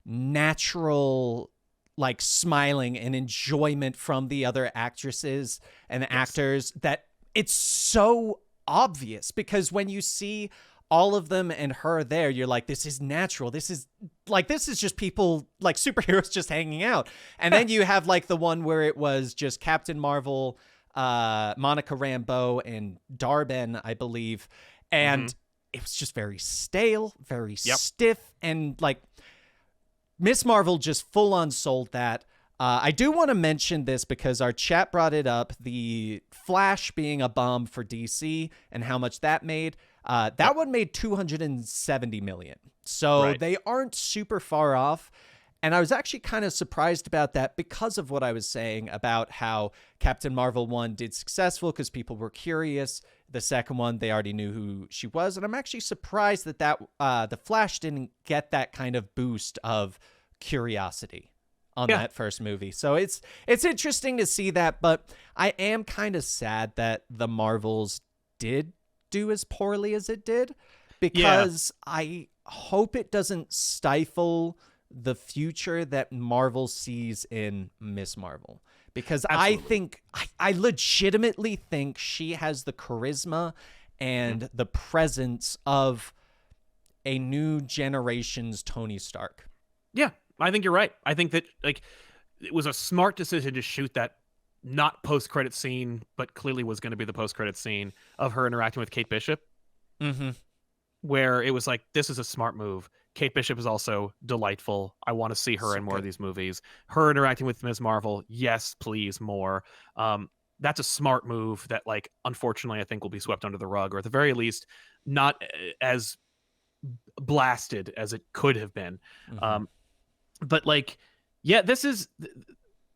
natural like smiling and enjoyment from the other actresses and actors that it's so obvious, because when you see all of them and her there, you're like, this is natural. This is just people, like superheroes just hanging out. And then you have like the one where it was just Captain Marvel, Monica Rambeau, and Darben, I believe. And it was just very stale, very stiff, and like Miss Marvel just full on sold that. I do want to mention this because our chat brought it up, the Flash being a bomb for DC and how much that made. That one made $270 million. So they aren't super far off. And I was actually kind of surprised about that because of what I was saying about how Captain Marvel 1 did successful because people were curious. The second one, they already knew who she was. And I'm actually surprised that the Flash didn't get that kind of boost of curiosity on that first movie. So it's interesting to see that, but I am kind of sad that the Marvels did do as poorly as it did, because I hope it doesn't stifle the future that Marvel sees in Miss Marvel, because I legitimately think she has the charisma and the presence of a new generation's Tony Stark. Yeah, I think you're right. I think that like it was a smart decision to shoot that not post-credit scene, but clearly was going to be the post-credit scene of her interacting with Kate Bishop, where it was like, this is a smart move. Kate Bishop is also delightful. I want to see her in more of these movies. Her interacting with Ms. Marvel, yes, please, more. That's a smart move that, like, unfortunately, I think will be swept under the rug, or at the very least, not as blasted as it could have been. But like, yeah, this is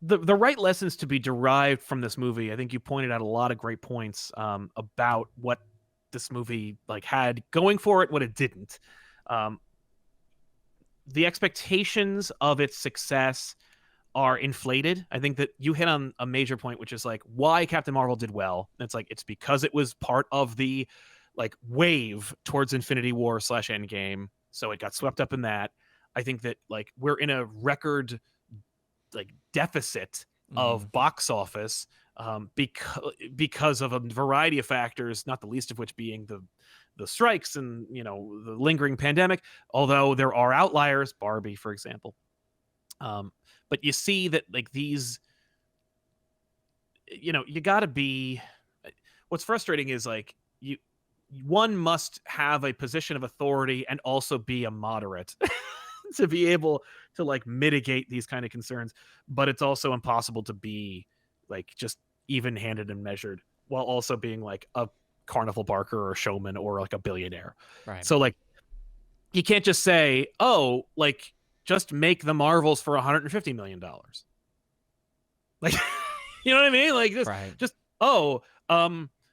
the right lessons to be derived from this movie. I think you pointed out a lot of great points about what this movie like had going for it, what it didn't. The expectations of its success are inflated. I think that you hit on a major point, which is like why Captain Marvel did well. It's like, it's because it was part of the like wave towards Infinity War / Endgame. So it got swept up in that. I think that like we're in a record like deficit of box office because of a variety of factors, not the least of which being the strikes and, you know, the lingering pandemic, although there are outliers, Barbie, for example. But you see that like these, you know, you gotta be, what's frustrating is like one must have a position of authority and also be a moderate to be able to like mitigate these kind of concerns. But it's also impossible to be like just even-handed and measured while also being like a carnival barker or a showman or like a billionaire. Right. So like you can't just say, oh, like just make the Marvels for $150 million. Like, you know what I mean? Like just,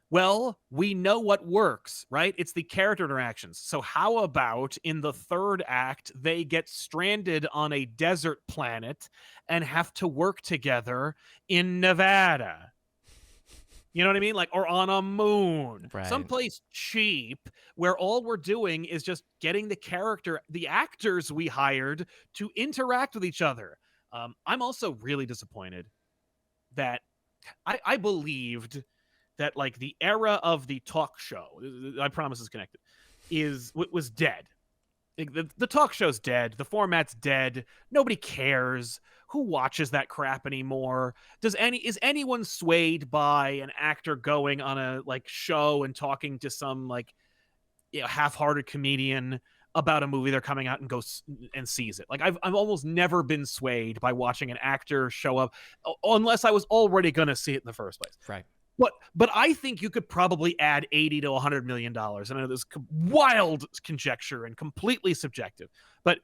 well, we know what works, right? It's the character interactions. So how about in the third act, they get stranded on a desert planet and have to work together in Nevada? You know what I mean? Like, or on a moon, someplace cheap where all we're doing is just getting the actors we hired to interact with each other. I'm also really disappointed that I believed that like the era of the talk show, I promise is connected, was dead. The talk show's dead. The format's dead. Nobody cares. Who watches that crap anymore? Is anyone swayed by an actor going on a like show and talking to some like, you know, half-hearted comedian about a movie they're coming out and goes and sees it? Like I've almost never been swayed by watching an actor show up unless I was already going to see it in the first place. Right. But I think you could probably add $80 to $100 million. I know there's wild conjecture and completely subjective, but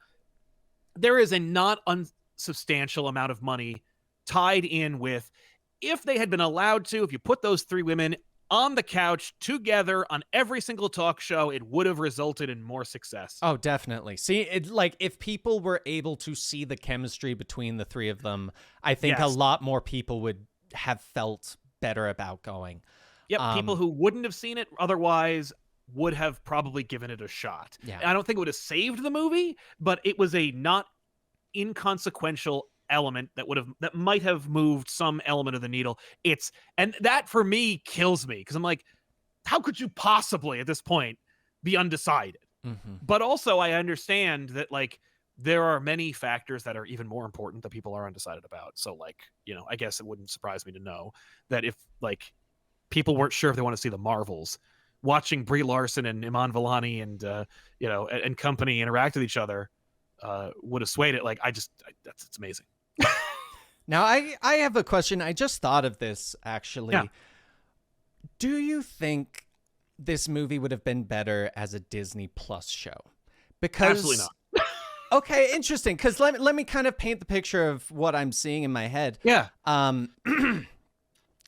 there is a not unsubstantial amount of money tied in with, if they had been allowed to, if you put those three women on the couch together on every single talk show, it would have resulted in more success. Oh, definitely. See, it like if people were able to see the chemistry between the three of them, I think a lot more people would have felt better about going. Yep, people who wouldn't have seen it otherwise would have probably given it a shot. Yeah. I don't think it would have saved the movie, but it was a not inconsequential element that might have moved some element of the needle. And that for me kills me, because I'm like, how could you possibly at this point be undecided? But also I understand that like there are many factors that are even more important that people are undecided about. So like, you know, I guess it wouldn't surprise me to know that if like people weren't sure if they want to see the Marvels, watching Brie Larson and Iman Vellani and you know, and company interact with each other would have swayed it. Like it's amazing. Now I have a question. I just thought of this actually. Yeah. Do you think this movie would have been better as a Disney Plus show? Because absolutely not. Okay, interesting. Because let me kind of paint the picture of what I'm seeing in my head. Yeah.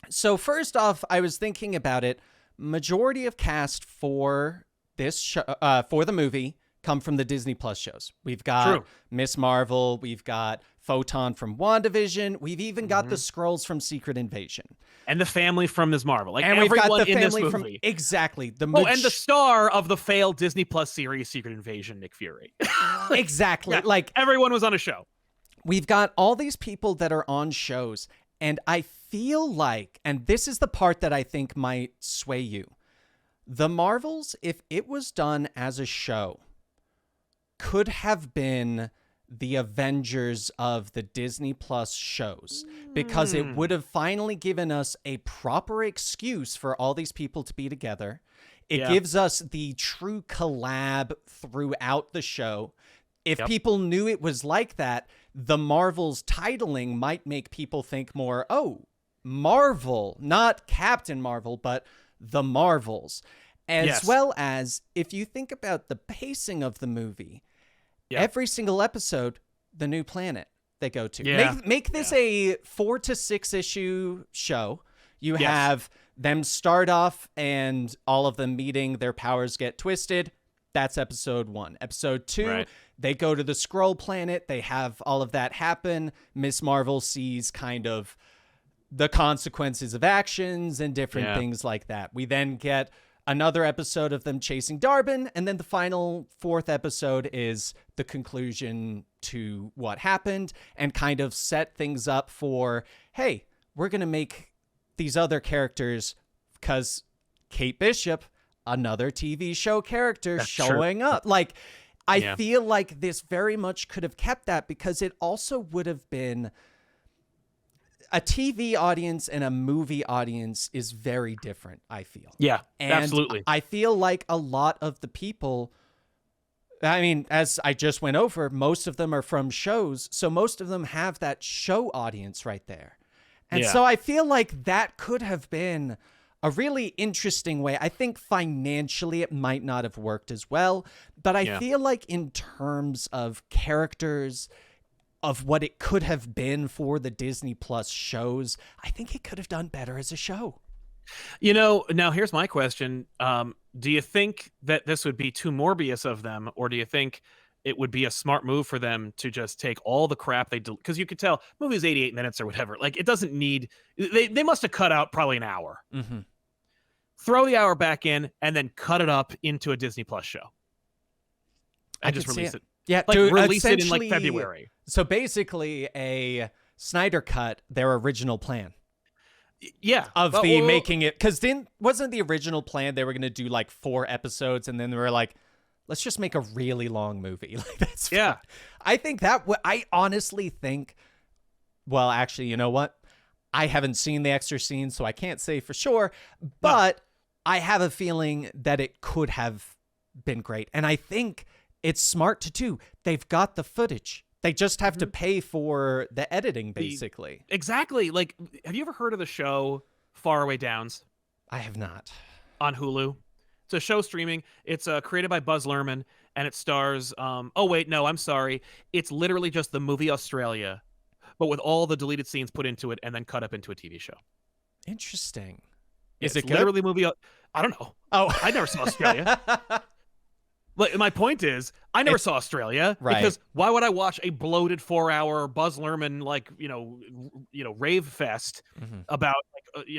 So first off, I was thinking about it. Majority of cast for this show, for the movie, come from the Disney Plus shows. We've got Miss Marvel. We've got Photon from WandaVision. We've even got the Skrulls from Secret Invasion. And the family from Ms. Marvel. Like, and we've everyone got the in family this from movie. Exactly. And the star of the failed Disney Plus series Secret Invasion, Nick Fury. Exactly. Yeah, like everyone was on a show. We've got all these people that are on shows, and I feel like, and this is the part that I think might sway you, the Marvels, if it was done as a show, could have been the Avengers of the Disney Plus shows, because it would have finally given us a proper excuse for all these people to be together. It gives us the true collab throughout the show. If people knew it was like that, the Marvels titling might make people think more, oh, Marvel, not Captain Marvel, but the Marvels. As well as, if you think about the pacing of the movie, every single episode, the new planet they go to. Make this a 4 to 6 issue show. You have them start off and all of them meeting, their powers get twisted. That's episode 1. Episode 2, they go to the Skrull planet. They have all of that happen. Miss Marvel sees kind of the consequences of actions and different things like that. We then get another episode of them chasing Darbin, and then the final 4th episode is the conclusion to what happened and kind of set things up for, hey, we're going to make these other characters, because Kate Bishop, another TV show character, showing up. Like, I feel like this very much could have kept that, because it also would have been a TV audience and a movie audience is very different, I feel. Yeah, and absolutely. I feel like a lot of the people, I mean, as I just went over, most of them are from shows, so most of them have that show audience right there. And so I feel like that could have been a really interesting way. I think financially it might not have worked as well, but I feel like in terms of characters, of what it could have been for the Disney Plus shows, I think it could have done better as a show. You know, now here's my question. Do you think that this would be too Morbius of them, or do you think it would be a smart move for them to just take all the crap they do? Because you could tell, movie's 88 minutes or whatever. Like, it doesn't need... They must have cut out probably an hour. Mm-hmm. Throw the hour back in, and then cut it up into a Disney Plus show. And just release it. Yeah, like, release it in like February. So basically a Snyder cut their original plan. Yeah. Making it, because wasn't the original plan they were going to do like 4 episodes, and then they were like, let's just make a really long movie. Like, that's fun. I think I honestly think, well, actually, you know what? I haven't seen the extra scenes, so I can't say for sure, but I have a feeling that it could have been great. And I think it's smart to do. They've got the footage. They just have to pay for the editing, basically. Exactly. Like, have you ever heard of the show Faraway Downs? I have not. On Hulu. It's a show streaming. It's created by Buzz Luhrmann, and it stars... oh, wait, no, I'm sorry. It's literally just the movie Australia, but with all the deleted scenes put into it and then cut up into a TV show. Interesting. Is it literally movie? I don't know. Oh, I never saw Australia. But my point is, I never saw Australia, because why would I watch a bloated 4-hour Buzz Luhrmann, like, you know, rave fest about, like,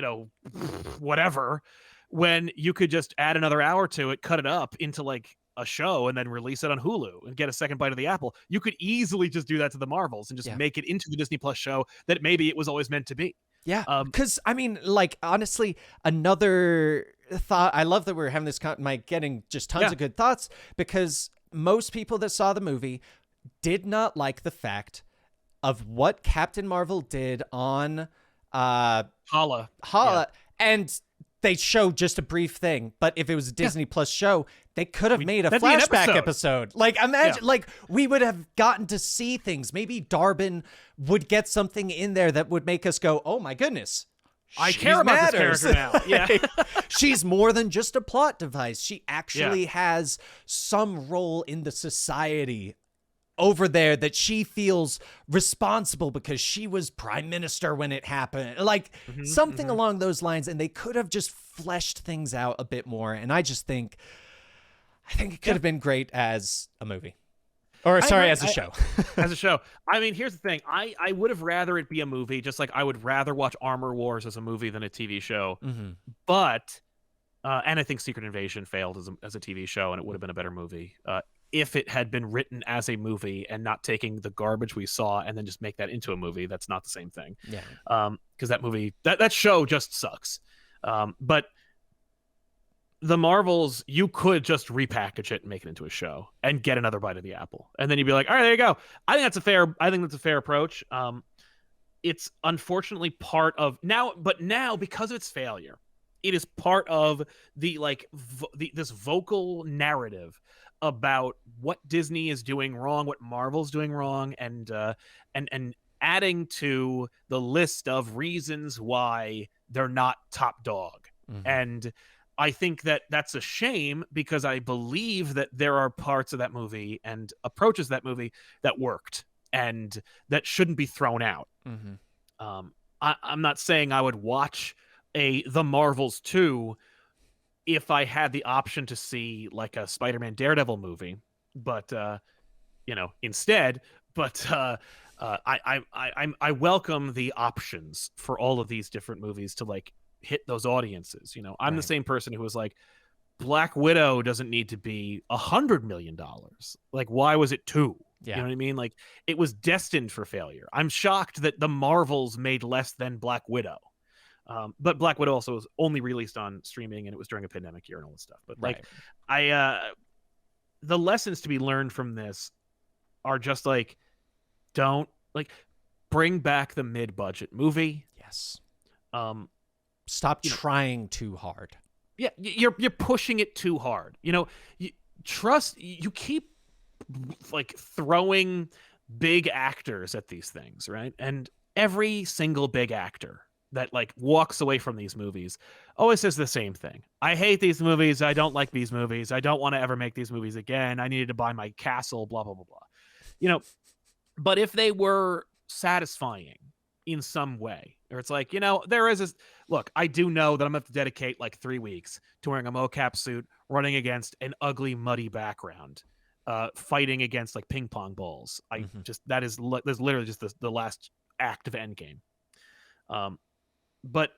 whatever, when you could just add another hour to it, cut it up into like a show, and then release it on Hulu and get a second bite of the apple? You could easily just do that to the Marvels and just make it into the Disney Plus show that maybe it was always meant to be. Yeah, because I mean, like, honestly, another thought. I love that we're having this. Getting just tons of good thoughts, because most people that saw the movie did not like the fact of what Captain Marvel did on Hala, and they showed just a brief thing. But if it was a Disney Plus show, they could have made a flashback episode. Like, imagine, like, we would have gotten to see things. Maybe Darbin would get something in there that would make us go, "Oh my goodness, I care about this character now." Yeah, she's more than just a plot device. She actually has some role in the society over there that she feels responsible because she was prime minister when it happened. Like, something along those lines. And they could have just fleshed things out a bit more. And I think it could have been great as a movie. Or, sorry, as a show. As a show. I mean, here's the thing. I would have rather it be a movie, just like I would rather watch Armor Wars as a movie than a TV show. But, and I think Secret Invasion failed as a TV show, and it would have been a better movie if it had been written as a movie and not taking the garbage we saw and then just make that into a movie. That's not the same thing. Yeah. Because that movie, that show just sucks. But the Marvels, you could just repackage it and make it into a show and get another bite of the apple, and then you'd be like, all right, there you go. I think that's a fair approach. It's unfortunately part of now, but now because of its failure, it is part of the like this vocal narrative about what Disney is doing wrong, what Marvel's doing wrong, and adding to the list of reasons why they're not top dog. Mm-hmm. And I think that that's a shame because I believe that there are parts of that movie and approaches to that movie that worked and that shouldn't be thrown out. Mm-hmm. I'm not saying I would watch The Marvels 2 if I had the option to see like a Spider-Man Daredevil movie, but instead, but I welcome the options for all of these different movies to like hit those audiences. I'm the same person who was like, Black Widow doesn't need to be $100 million. Like, why was it 2? Yeah. You know what I mean? Like, it was destined for failure. I'm shocked that the Marvels made less than Black Widow. But Black Widow also was only released on streaming, and it was during a pandemic year and all this stuff. But like, the lessons to be learned from this are just like, don't like bring back the mid-budget movie. Yes. Stop trying too hard. Yeah, you're pushing it too hard. You keep like throwing big actors at these things, right? And every single big actor that like walks away from these movies always says the same thing. I hate these movies. I don't like these movies. I don't want to ever make these movies again. I needed to buy my castle, blah, blah, blah, blah. But if they were satisfying in some way, or it's like, there is this, look, I do know that I'm going to have to dedicate like 3 weeks to wearing a mocap suit, running against an ugly, muddy background, fighting against like ping pong balls. That's literally just the last act of Endgame. But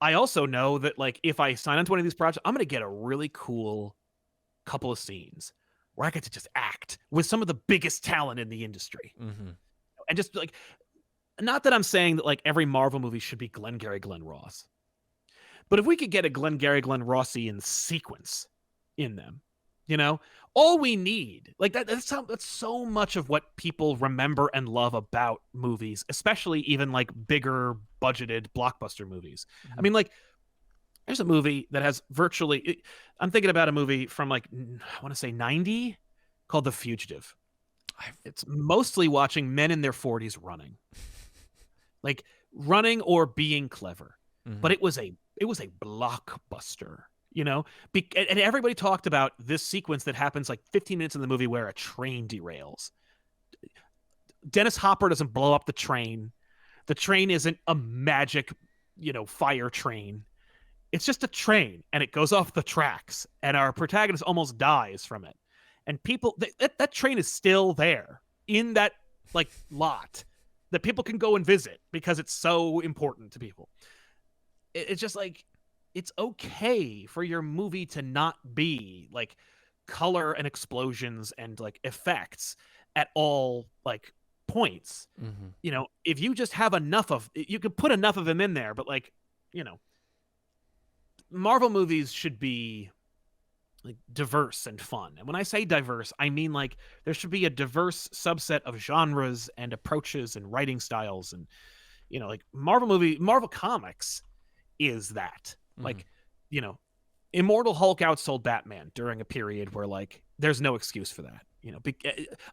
I also know that like if I sign on to one of these projects, I'm going to get a really cool couple of scenes where I get to just act with some of the biggest talent in the industry. Mm-hmm. And just like, not that I'm saying that like every Marvel movie should be Glengarry Glen Ross, but if we could get a Glengarry Glen Rossian sequence in them, all we need, like that's so much of what people remember and love about movies, especially even like bigger budgeted blockbuster movies. Mm-hmm. I mean, like, there's a movie that has I'm thinking about a movie from like, I want to say 90 called The Fugitive. It's mostly watching men in their 40s running. Like running or being clever. Mm-hmm. But it was a blockbuster, and everybody talked about this sequence that happens like 15 minutes in the movie where a train derails. Dennis Hopper doesn't blow up the train. The train isn't a magic, fire train. It's just a train and it goes off the tracks and our protagonist almost dies from it. And people, that train is still there in that like lot that people can go and visit because it's so important to people. It's just like, it's okay for your movie to not be like color and explosions and like effects at all like points. Mm-hmm. If you just have enough of, you could put enough of them in there, but like, Marvel movies should be like diverse and fun. And when I say diverse, I mean like there should be a diverse subset of genres and approaches and writing styles. And, like Marvel Comics is that. Mm-hmm. Like, Immortal Hulk outsold Batman during a period where like there's no excuse for that.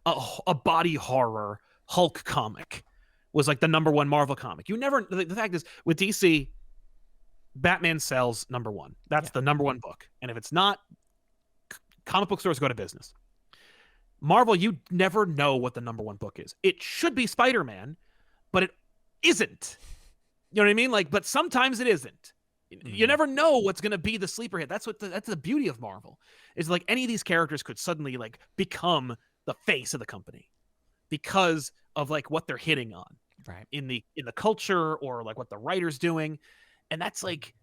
A body horror Hulk comic was like the #1 Marvel comic. The fact is with DC, Batman sells #1. That's the #1 book. And if it's not, comic book stores go to business. Marvel, you never know what the #1 book is. It should be Spider-Man, but it isn't. You know what I mean? Like, but sometimes it isn't. Mm-hmm. You never know what's going to be the sleeper hit. That's the beauty of Marvel. Is like any of these characters could suddenly like become the face of the company because of like what they're hitting on, right? In the culture or like what the writer's doing, and that's like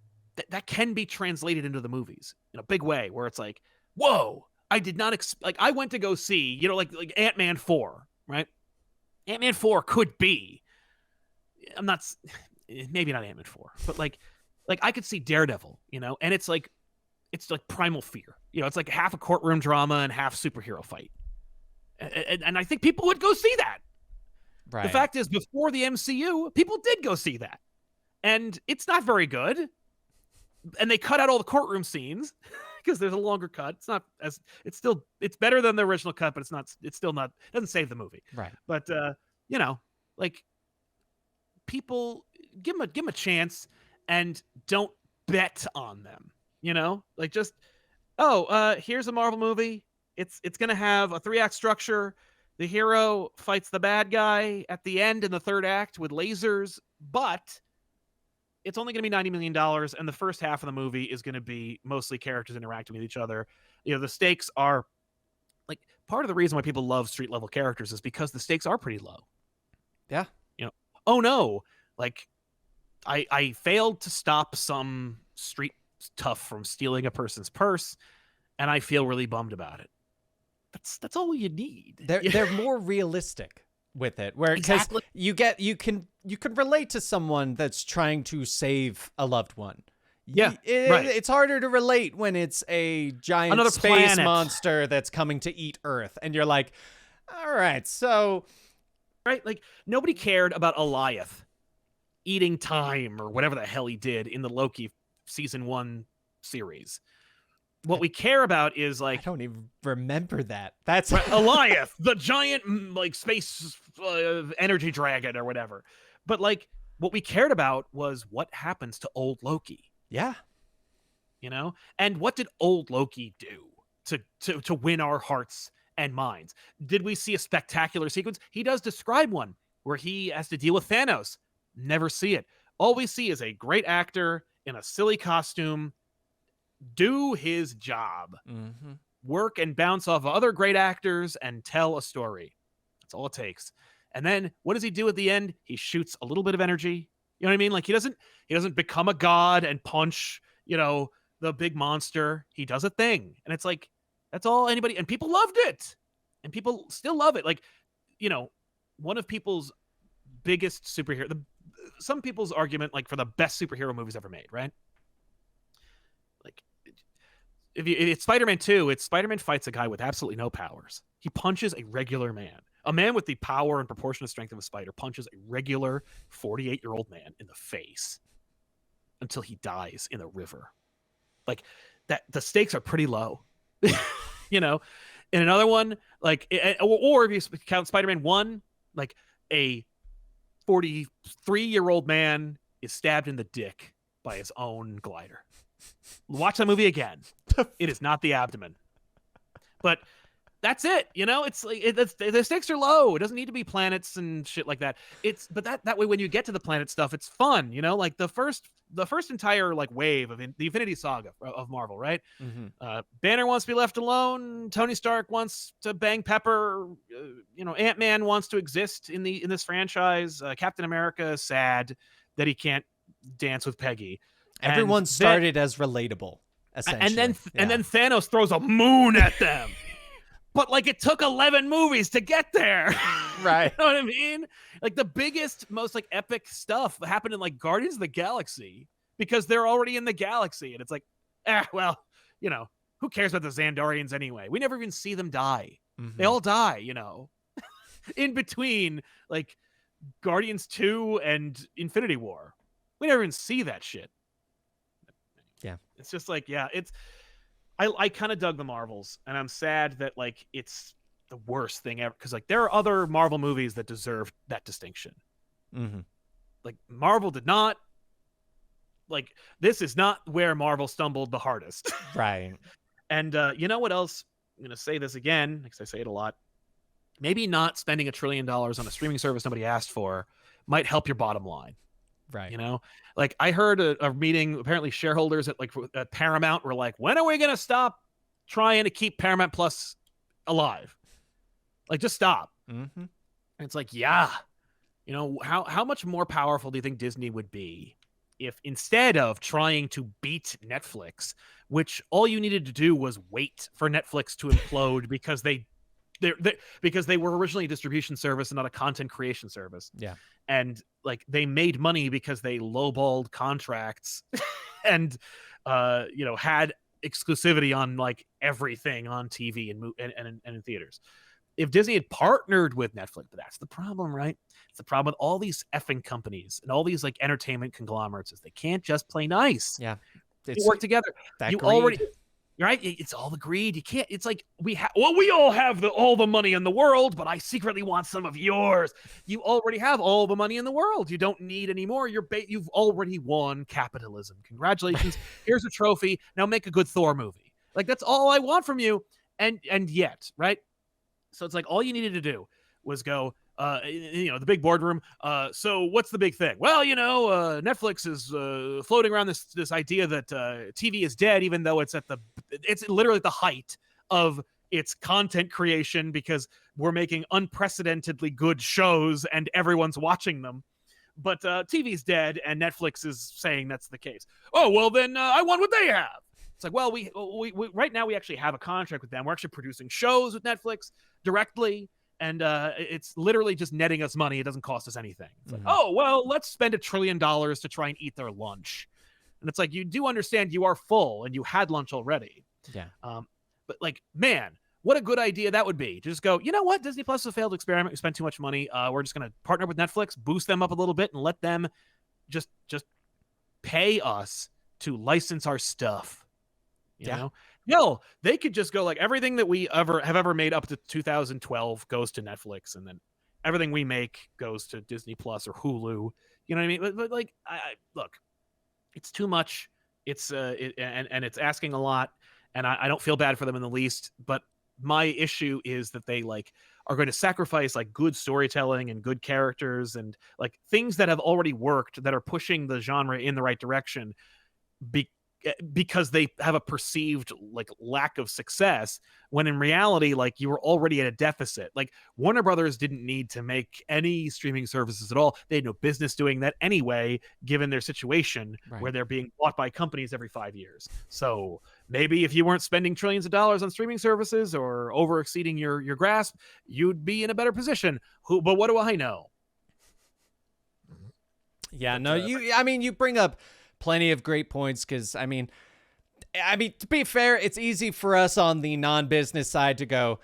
that can be translated into the movies in a big way where it's like, whoa, I did not like I went to go see like Ant-Man 4, right? Ant-Man 4 could be. I'm not. Maybe not Ant-Man 4, but like I could see Daredevil, and it's like it's like primal fear. It's like half a courtroom drama and half superhero fight. And I think people would go see that. Right. The fact is, before the MCU, people did go see that. And it's not very good. And they cut out all the courtroom scenes because there's a longer cut. It's better than the original cut, but it's still not, doesn't save the movie. Right. But, like, people give them a chance and don't bet on them, like just, here's a Marvel movie. It's going to have a 3-act structure. The hero fights the bad guy at the end in the 3rd act with lasers, but it's only going to be $90 million, and the first half of the movie is going to be mostly characters interacting with each other. The stakes are, like, part of the reason why people love street-level characters is because the stakes are pretty low. Yeah. Oh no, like, I failed to stop some street tough from stealing a person's purse, and I feel really bummed about it. That's all you need. They're more realistic with it, where because Exactly. you can relate to someone that's trying to save a loved one. Yeah, right. It's harder to relate when it's a giant Another space planet. monster that's coming to eat Earth, and you're like, all right, so right, like, nobody cared about Eliath eating time or whatever the hell he did in the Loki season 1 series. What we care about is, like, I don't even remember that. That's Eliath, the giant, like, space energy dragon or whatever. But, like, what we cared about was what happens to old Loki. Yeah. And what did old Loki do to win our hearts and minds? Did we see a spectacular sequence? He does describe one where he has to deal with Thanos. Never see it. All we see is a great actor in a silly costume do his job, work and bounce off of other great actors and tell a story. That's all it takes. And then what does he do at the end? He shoots a little bit of energy. You know what I mean? Like, he doesn't become a god and punch, the big monster. He does a thing. And it's like, that's all anybody, and people loved it. And people still love it. Like, one of people's biggest superhero, some people's argument, like, for the best superhero movies ever made, right? Like, if it's Spider-Man 2, it's Spider-Man fights a guy with absolutely no powers. He punches a regular man. A man with the power and proportionate strength of a spider punches a regular 48-year-old man in the face until he dies in a river. Like, that, the stakes are pretty low. In another one, like, or if you count Spider-Man 1, like, a 43-year-old man is stabbed in the dick by his own glider. Watch that movie again. It is not the abdomen. But that's it. It's like, the stakes are low. It doesn't need to be planets and shit like that. But that way, when you get to the planet stuff, it's fun. Like, the first entire, like, wave of the Infinity Saga of Marvel, right? Banner wants to be left alone. Tony Stark wants to bang Pepper. Ant-Man wants to exist in this franchise. Captain America is sad that he can't dance with Peggy. Everyone started as relatable, essentially. And then Thanos throws a moon at them. But, like, it took 11 movies to get there. Right. You know what I mean? Like, the biggest, most, like, epic stuff happened in, like, Guardians of the Galaxy because they're already in the galaxy. And it's like, well, who cares about the Xandarians anyway? We never even see them die. They all die, in between, like, Guardians 2 and Infinity War. We never even see that shit. Yeah. It's just like, I kind of dug the Marvels, and I'm sad that, like, it's the worst thing ever, because, like, there are other Marvel movies that deserve that distinction. Like, Marvel did not. Like, this is not where Marvel stumbled the hardest. Right. And you know what else? I'm gonna say this again because I say it a lot. Maybe not spending $1 trillion on a streaming service nobody asked for might help your bottom line. Right. Like, I heard a meeting, apparently shareholders at Paramount were like, when are we going to stop trying to keep Paramount Plus alive? Like, just stop. And it's like, how much more powerful do you think Disney would be if, instead of trying to beat Netflix, which all you needed to do was wait for Netflix to implode because because they were originally a distribution service and not a content creation service. Yeah. And, like, they made money because they lowballed contracts and, had exclusivity on like everything on TV and in theaters. If Disney had partnered with Netflix, but that's the problem, right? It's the problem with all these effing companies and all these like entertainment conglomerates is they can't just play nice. Yeah. They work together. That You greed. already, right? It's all the greed. You can't. It's like we all have all the money in the world, but I secretly want some of yours. You already have all the money in the world. You don't need any more. You've already won capitalism. Congratulations. Here's a trophy. Now make a good Thor movie. Like that's all I want from you. And yet, right? So it's like all you needed to do was go, the big boardroom. So what's the big thing? Well, Netflix is floating around this idea that TV is dead, even though it's literally at the height of its content creation because we're making unprecedentedly good shows and everyone's watching them. But TV's dead, and Netflix is saying that's the case. Oh, well, then I want what they have. It's like, well, we right now we actually have a contract with them. We're actually producing shows with Netflix directly, and it's literally just netting us money. It doesn't cost us anything. It's like, oh, well, let's spend $1 trillion to try and eat their lunch. And it's like, you do understand you are full and you had lunch already. Yeah. But like, man, what a good idea that would be. Just go, you know what? Disney Plus is a failed experiment. We spent too much money. We're just going to partner with Netflix, boost them up a little bit, and let them just pay us to license our stuff. You know? No, they could just go like everything that we have ever made up to 2012 goes to Netflix, and then everything we make goes to Disney Plus or Hulu. You know what I mean? But like, look, it's too much. It's and it's asking a lot, and I don't feel bad for them in the least. But my issue is that they like are going to sacrifice like good storytelling and good characters and like things that have already worked that are pushing the genre in the right direction. Because they have a perceived like lack of success when in reality, like you were already at a deficit. Like Warner Brothers didn't need to make any streaming services at all. They had no business doing that anyway, given their situation where they're being bought by companies every 5 years. So maybe if you weren't spending trillions of dollars on streaming services or over exceeding your grasp, you'd be in a better position. But what do I know? Yeah, you bring up plenty of great points because I mean, to be fair, it's easy for us on the non-business side to go,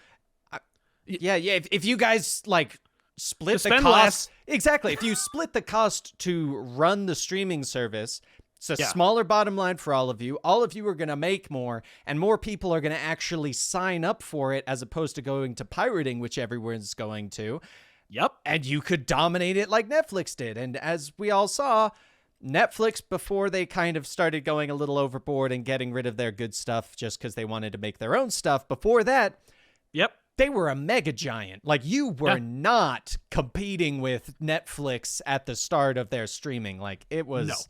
if you guys like split the cost, less. Exactly. If you split the cost to run the streaming service, it's a smaller bottom line for all of you. All of you are going to make more, and more people are going to actually sign up for it as opposed to going to pirating, which everyone's going to. Yep. And you could dominate it like Netflix did. And as we all saw, Netflix, before they kind of started going a little overboard and getting rid of their good stuff just because they wanted to make their own stuff, before that, they were a mega giant. Like, you were not competing with Netflix at the start of their streaming. Like, it was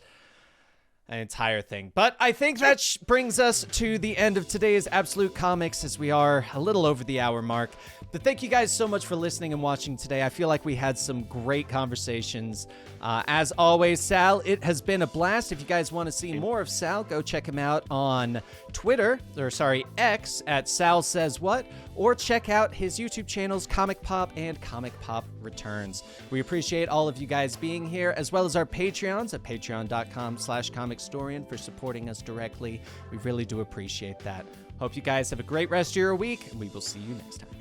an entire thing. But I think that brings us to the end of today's Absolute Comics, as we are a little over the hour mark. But thank you guys so much for listening and watching today. I feel like we had some great conversations. As always, Sal, it has been a blast. If you guys want to see more of Sal, go check him out on X at Sal Says What, or check out his YouTube channels, Comic Pop and Comic Pop Returns. We appreciate all of you guys being here, as well as our Patreons at patreon.com/comicstorian for supporting us directly. We really do appreciate that. Hope you guys have a great rest of your week, and we will see you next time.